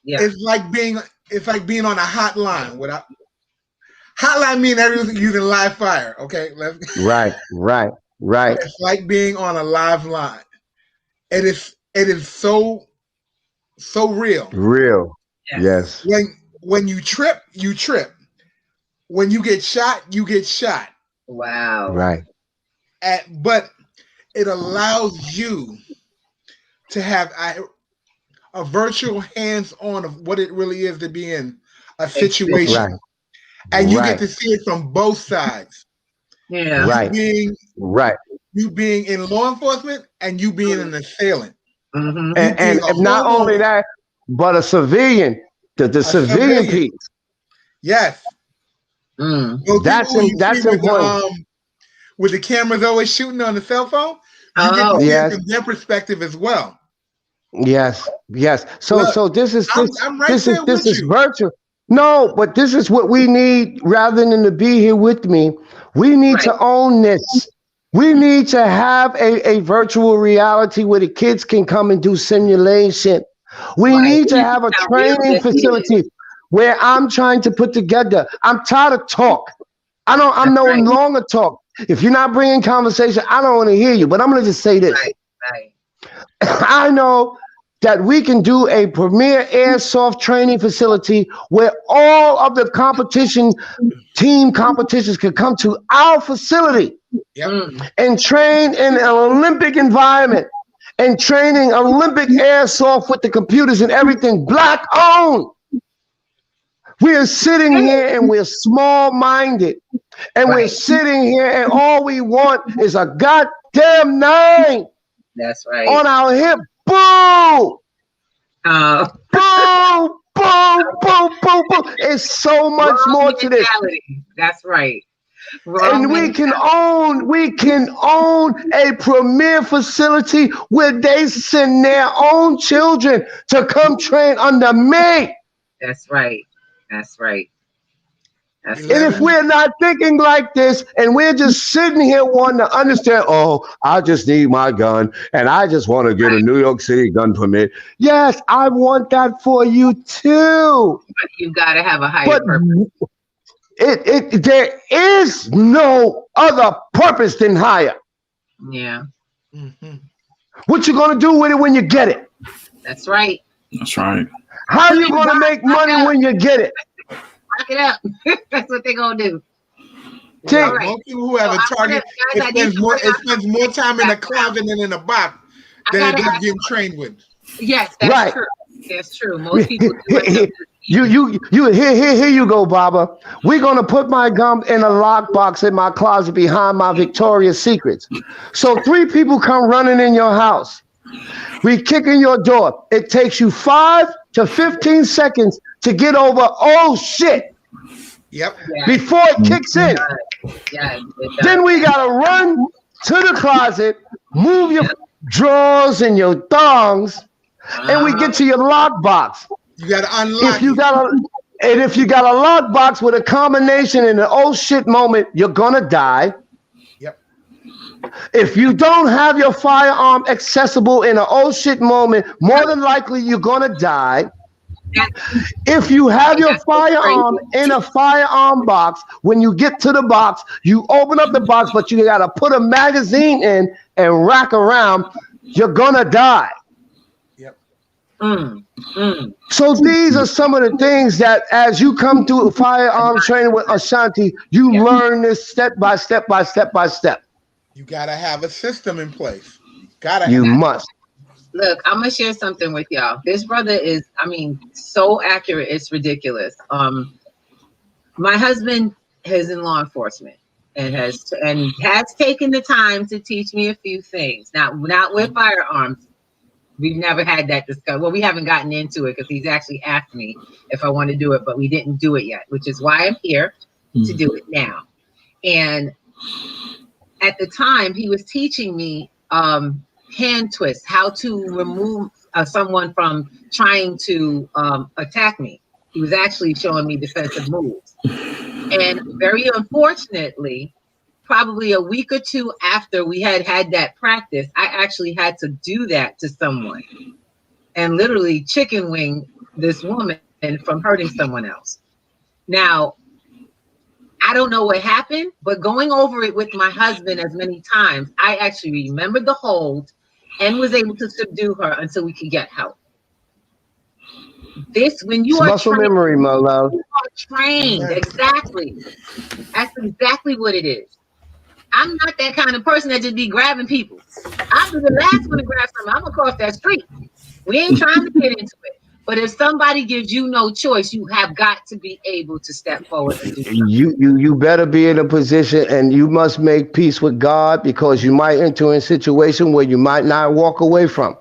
It's like being on a hotline. Hotline mean everyone's using live fire. Okay, right. It's like being on a live line. It is so real. Real. Yes. When you trip, you trip. When you get shot, you get shot. Wow. Right. but it allows you to have a virtual hands-on of what it really is to be in a situation. Right. And you get to see it from both sides. Yeah. Right. You being in law enforcement and you being an assailant. Mm-hmm. And not only that, but a civilian, the civilian piece. Yes. That's important. With the cameras always shooting on the cell phone, you get to see it from their perspective as well. Yes. So Look, so this is I'm right this there with is you. virtual. No, but this is what we need rather than to be here with me. We need to own this. We need to have a virtual reality where the kids can come and do simulation. We need to have a training facility where I'm trying to put together. I'm tired of talk. I'm no longer talk. If you're not bringing conversation, I don't want to hear you. But I'm going to just say this. I know that we can do a premier airsoft training facility where all of the team competitions can come to our facility and train in an Olympic environment and training Olympic airsoft with the computers and everything Black owned. We are sitting here and we're small-minded and we're sitting here and all we want is a goddamn 9. That's right. On our hip. Boom! Boom! Boom! Boom! Boom! Boom! It's so much more to this. That's right. And we can own a premier facility where they send their own children to come train under me. That's right. And if we're not thinking like this and we're just sitting here wanting to understand, I just need my gun and I just want to get a New York City gun permit. Yes, I want that for you too. But you've got to have a higher purpose. There is no other purpose than higher. Yeah. Mm-hmm. What you gonna do with it when you get it? That's right. How are you gonna make money when you get it? Lock it up. That's what they're gonna do. Most people who have a target, it spends more time in a closet than in a box than it does getting trained with. Yes, that's true. That's true. Most people do. Here you go, Baba. We're gonna put my gum in a lockbox in my closet behind my Victoria's Secrets. So 3 people come running in your house. We kick in your door. It takes you 5 to 15 seconds to get over. Oh shit! Yep. Before it kicks in. Then we gotta run to the closet, move your drawers and your thongs, and we get to your lockbox. You gotta unlock. If you got a lockbox with a combination in an oh shit moment, you're gonna die. Yep. If you don't have your firearm accessible in an oh shit moment, more than likely you're gonna die. If you have your firearm in a firearm box, when you get to the box, you open up the box, but you gotta put a magazine in and rack around, you're gonna die. Yep. So these are some of the things that as you come through firearm training with Ashanti, you learn this step by step by step by step. You gotta have a system in place. You must. Look, I'm gonna share something with y'all. This brother is, so accurate. It's ridiculous. My husband is in law enforcement and has taken the time to teach me a few things. Now, not with firearms. We've never had that discussion. Well, we haven't gotten into it because he's actually asked me if I want to do it, but we didn't do it yet, which is why I'm here to do it now. And at the time, he was teaching me hand twist, how to remove someone from trying to attack me. He was actually showing me defensive moves. And very unfortunately, probably a week or 2 after we had that practice, I actually had to do that to someone and literally chicken wing this woman from hurting someone else. Now, I don't know what happened, but going over it with my husband as many times, I actually remembered the hold and was able to subdue her until we could get help. When you are muscle trained, memory, my love. You are trained, exactly. That's exactly what it is. I'm not that kind of person that just be grabbing people. I'll be the last one to grab something. I'm across that street. We ain't trying to get into it. But if somebody gives you no choice, you have got to be able to step forward and do something. You better be in a position, and you must make peace with God, because you might enter in a situation where you might not walk away from.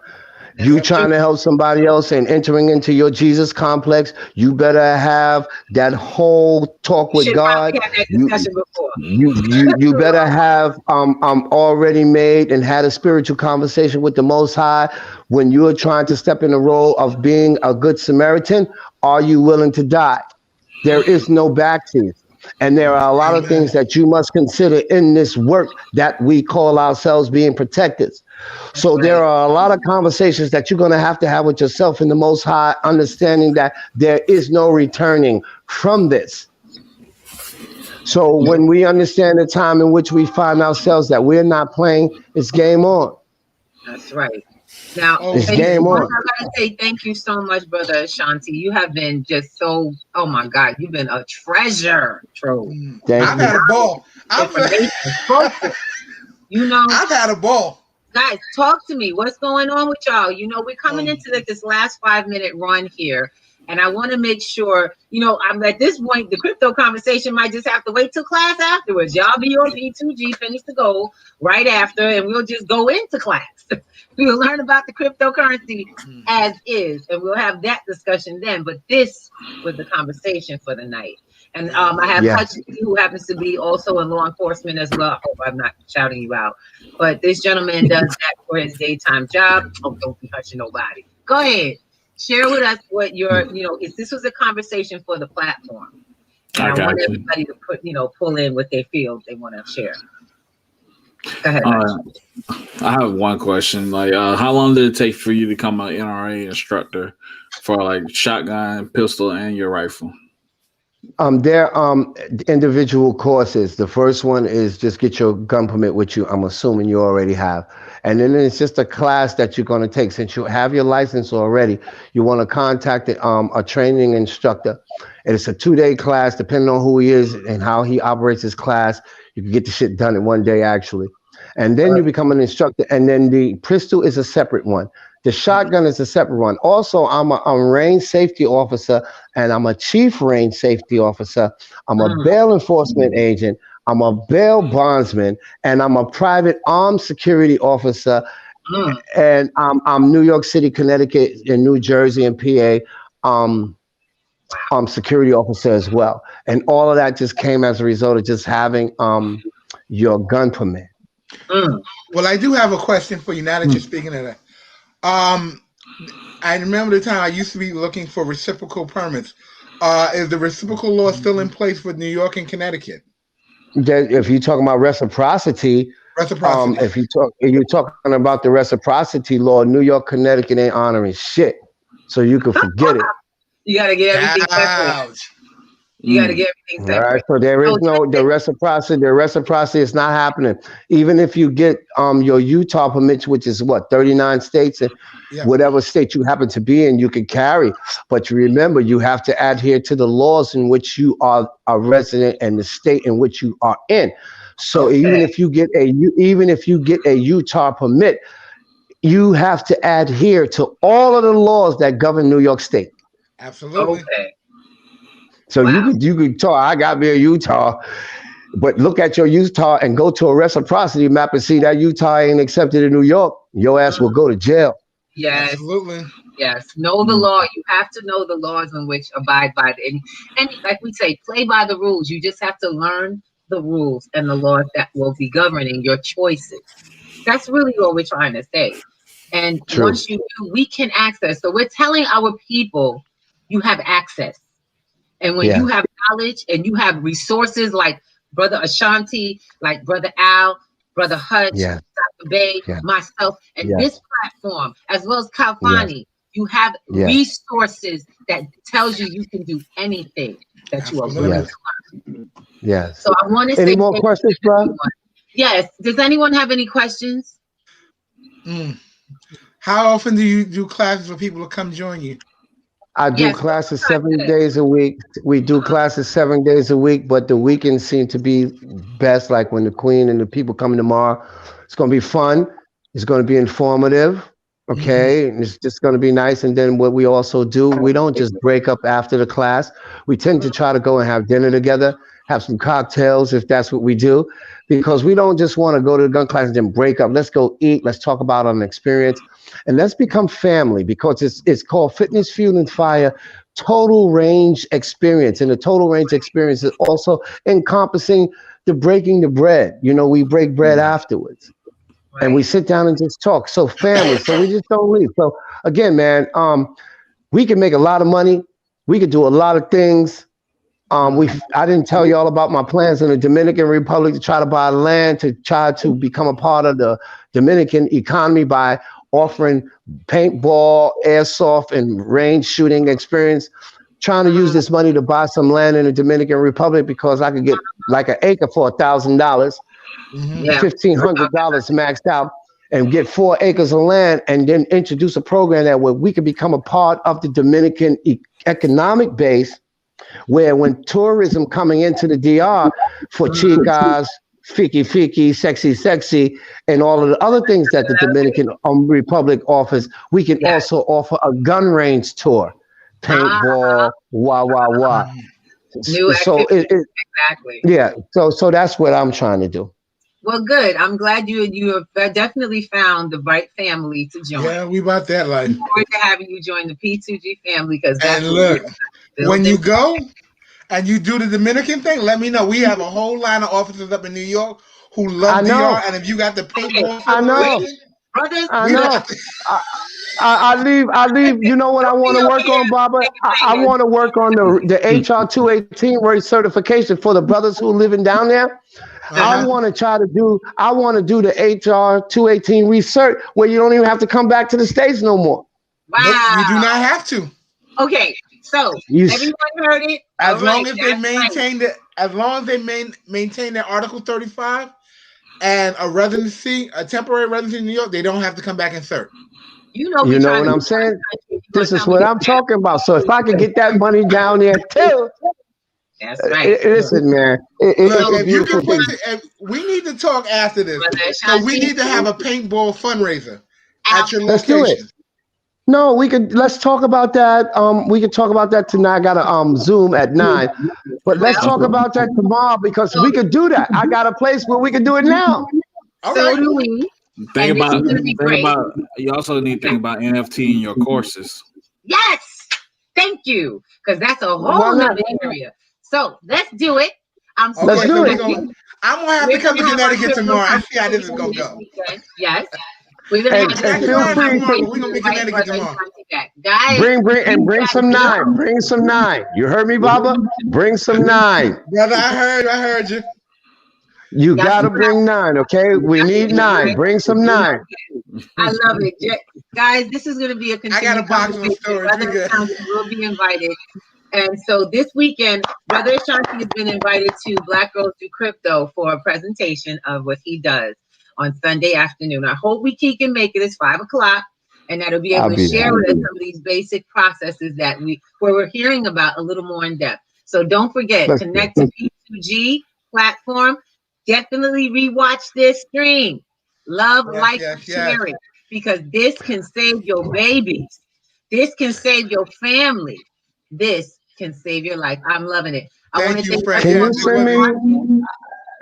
You trying to help somebody else and entering into your Jesus complex, you better have that whole talk We with should God. probably have that You discussion before. you better have already made and had a spiritual conversation with the Most High when you are trying to step in the role of being a good Samaritan. Are you willing to die? There is no backseat. And there are a lot of things that you must consider in this work that we call ourselves being protectors. So there are a lot of conversations that you're going to have with yourself in the Most High, understanding that there is no returning from this. So when we understand the time in which we find ourselves, that we're not playing, it's game on. That's right. Now, it's game on. I gotta say thank you so much, Brother Ashanti. You have been just so, oh my God, you've been a treasure trove. I've had a ball. You know, I've had a ball. Guys, talk to me. What's going on with y'all? You know, we're coming into this last 5-minute run here. And I want to make sure, you know, I'm at this point, the crypto conversation might just have to wait till class afterwards. Y'all be on P2G, finish the goal right after, and we'll just go into class. We'll learn about the cryptocurrency as is, and we'll have that discussion then. But this was the conversation for the night. And I have Hutch, who happens to be also in law enforcement as well. I hope I'm not shouting you out. But this gentleman does that for his daytime job. Oh, don't be touching nobody. Go ahead. Share with us what your, you know, if this was a conversation for the platform. And I want everybody to put, you know, pull in what they feel they want to share. Go ahead. I have one question. Like, how long did it take for you to become an NRA instructor for like shotgun, pistol, and your rifle? They're individual courses. The first one is just get your gun permit, which I'm assuming you already have. And then it's just a class that you're going to take. Since you have your license already, you want to contact a training instructor. And it's a 2-day class, depending on who he is and how he operates his class. You can get the shit done in 1 day, actually. And then you become an instructor. And then the pistol is a separate one. The shotgun is a separate one. Also, I'm a range safety officer, and I'm a chief range safety officer. I'm a bail enforcement agent. I'm a bail bondsman, and I'm a private armed security officer. And I'm New York City, Connecticut, and New Jersey, and PA security officer as well. And all of that just came as a result of just having your gun permit. Well, I do have a question for you now that you're speaking of that. I remember the time I used to be looking for reciprocal permits. Is the reciprocal law still in place for New York and Connecticut? If you're talking about reciprocity, if you're talking about the reciprocity law, New York, Connecticut ain't honoring shit, so you can forget it. You gotta get everything separate. You gotta get everything separate. All right, so there is the reciprocity. The reciprocity is not happening. Even if you get your Utah permits, which is what 39 states, and whatever state you happen to be in, you can carry. But you remember, you have to adhere to the laws in which you are a resident and the state in which you are in. So even if you get a Utah permit, you have to adhere to all of the laws that govern New York State. Absolutely. Okay. So you could talk. I got me a Utah, but look at your Utah and go to a reciprocity map and see that Utah ain't accepted in New York. Your ass will go to jail. Yes, absolutely. Yes, know the law. You have to know the laws in which abide by the and like we say, play by the rules. You just have to learn the rules and the laws that will be governing your choices. That's really what we're trying to say. And once you do, we can access. So we're telling our people, you have access. And when you have knowledge and you have resources like Brother Ashanti, like Brother Al, Brother Hutch, Dr. Bay, myself, and this platform, as well as Kalfani, you have resources that tells you can do anything that you are willing to learn. Yes. So I want to say, any more questions, bro? Yes. Does anyone have any questions? How often do you do classes for people to come join you? I do Yes. classes 7 days a week. We do classes 7 days a week, but the weekends seem to be best. Like when the Queen and the people come tomorrow, it's going to be fun. It's going to be informative. Mm-hmm. Okay, and it's just going to be nice. And then what we also do, we don't just break up after the class. We tend to try to go and have dinner together, have some cocktails if that's what we do, because we don't just want to go to the gun class and then break up. Let's go eat. Let's talk about an experience and let's become family because it's called Fitness Fuel and Fire Total Range Experience. And the total range experience is also encompassing the breaking the bread. You know, we break bread afterwards and we Right. sit down and just talk. So family. So we just don't leave. So again, man, we can make a lot of money. We could do a lot of things. I didn't tell you all about my plans in the Dominican Republic to try to buy land to try to become a part of the Dominican economy by offering paintball, airsoft, and range shooting experience. Trying to use this money to buy some land in the Dominican Republic because I could get like an acre for $1,000, Mm-hmm. Yeah. $1,500 maxed out, and get 4 acres of land, and then introduce a program that where we could become a part of the Dominican economic base where when tourism coming into the DR for chicas, fiki fiki, sexy sexy, and all of the other things that the Dominican Republic offers, we can Yes. also offer a gun range tour, paintball, wah wah wah. New So activity. Exactly. yeah, so that's what I'm trying to do. Well, good. I'm glad you have definitely found the right family to join. Yeah, we about that life. Looking forward to having you join the P2G family because that's And what look, we're when you building. go and you do the Dominican thing, let me know. We have a whole line of officers up in New York who I love DR, know, and if you got the paintball I know, simulation, Brothers, I we don't have know. to. I, I leave. You know what I don't want be to over work here on, Baba? I taking want to work on the HR 218 rate certification for the brothers who are living down there. I Uh-huh. want to try to do. I want to do the HR 218 research where you don't even have to come back to the states no more. Nope, you do Wow. not have to. Okay, so You, everyone heard it. All As right, long as they that's right. maintain the, as long as they maintain their Article 35 and a residency, a temporary residency in New York, they don't have to come back and cert. You know you we know trying what to I'm be one saying? country. You gonna This is tell me what to I'm talking about. So if I could get that money down there too, that's right. listen, man, Look, it's a if you beautiful can put, thing. we need to talk after this. Brother So we Ashanti, need to have a paintball fundraiser at your Let's do it. location. No, we could. Let's talk about that. We could talk about that tonight. I got a Zoom at 9, but let's well, talk about that tomorrow because so, we could do that. I got a place where we could do it now. All so right. do we. Think And this is about going to be think great. about. You also need to think about NFT in your courses. Yes. Thank you. Because that's a Why whole not? nother area. So let's do it. I'm so Let's Okay, so do we're it. going. I'm gonna have to We're come going to to have our Connecticut tomorrow. I see how this is cryptocurrency gonna this go. weekend. Yes. We're going to And have We're not this. feel tomorrow, free tomorrow, to but we're gonna be Right, Connecticut brother tomorrow. Ashanti back. Guys, bring you got some to know. 9. Bring some 9. You heard me, Baba? Bring some 9. Brother, I heard you. You Y'all see gotta what I bring 9. Okay, we need 9. Bring some 9. I love it. Guys, this is going to be a I got a continued box on conversation. storage. We Brother good. Ashanti will be invited. And so this weekend, Brother Ashanti has been invited to Black Girls Do Crypto for a presentation of what he does on Sunday afternoon. I hope he can make it. It's 5 o'clock. And that'll be able I'll to be share there. with us some of these basic processes that where we're hearing about a little more in depth. So don't forget, Let's connect to P2G platform. Definitely rewatch this stream. Love, like, Yes. share it. Because this can save your babies. This can save your family. This can save your life. I'm loving it. I want Thank to you, thank Fresh Can Air. you Big send love you. me?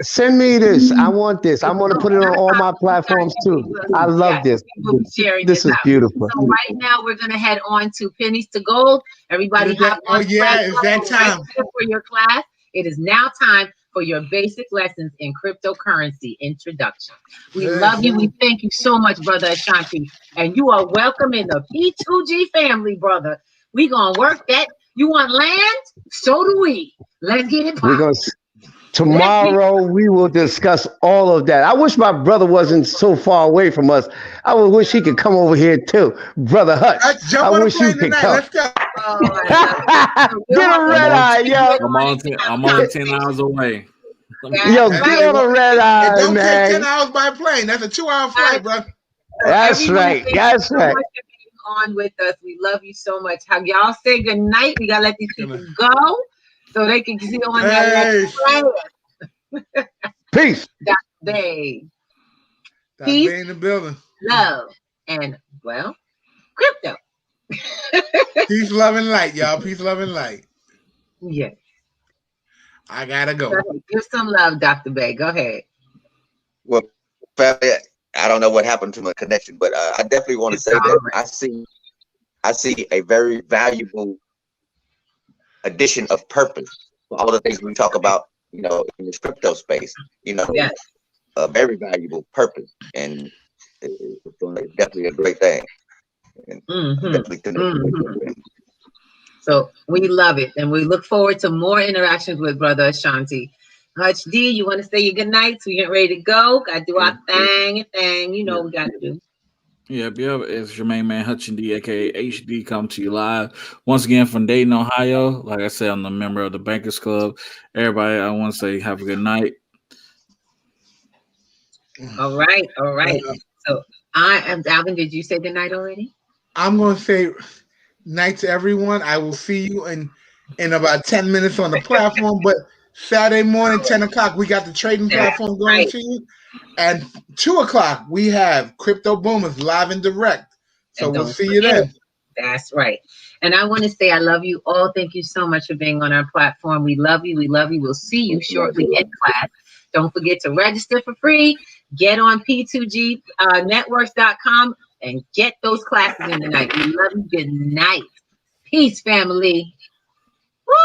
Send me this. I want this. I want to put it on all my platforms too. I love this. We'll be sharing This this is out. beautiful. So right now we're gonna head on to Pennies to Gold. Everybody hop Oh on yeah, it's that time. for your class. It is now time for your basic lessons in cryptocurrency introduction. We Good. love you. We thank you so much, Brother Ashanti. And you are welcome in the P2G family, brother. We gonna work that. You want land? So do we. Let's get it We're popping. gonna tomorrow. We will discuss all of that. I wish my brother wasn't so far away from us. I would wish he could come over here too, brother Hutch. Let's jump I on the wish you plane could tonight. come. Let's go. Get a red eye, yo. I'm only 10 hours away. Yo, get on a red It eye, don't take 10 man. hours by plane. That's a 2-hour flight, bro. That's right. That's right. on with us. We love you so much. How y'all say good night? We gotta let these people go so they can see on that next Peace. Dr. Bay. Dr. Bay in the building. Love, and well, crypto. Peace, love, and light, y'all. Peace, love, and light. Yes. I gotta go. Give some love, Dr. Bay. Go ahead. Well, family, I don't know what happened to my connection, but I definitely want to say that I see a very valuable addition of purpose for all the things we talk about, you know, in this crypto space. You know, yes. A very valuable purpose, and it's definitely a great thing. And definitely So we love it, and we look forward to more interactions with Brother Ashanti. Hutch D, you want to say your good nights? We get ready to go. Got to do our thing. You know what we got to do. Yep. It's your main man Hutchin D, aka HD, come to you live once again from Dayton, Ohio. Like I said, I'm a member of the Bankers Club. Everybody, I want to say have a good night. All right. So I am Alvin. Did you say good night already? I'm gonna say night to everyone. I will see you in about 10 minutes on the platform. But Saturday morning, 10 o'clock, we got the trading platform going to you. And 2 o'clock, we have Crypto Boomers live and direct. So we'll see you then. That's right. And I want to say I love you all. Thank you so much for being on our platform. We love you. We'll see you shortly in class. Don't forget to register for free. Get on p2gnetworks.com and get those classes in tonight. We love you. Good night. Peace, family.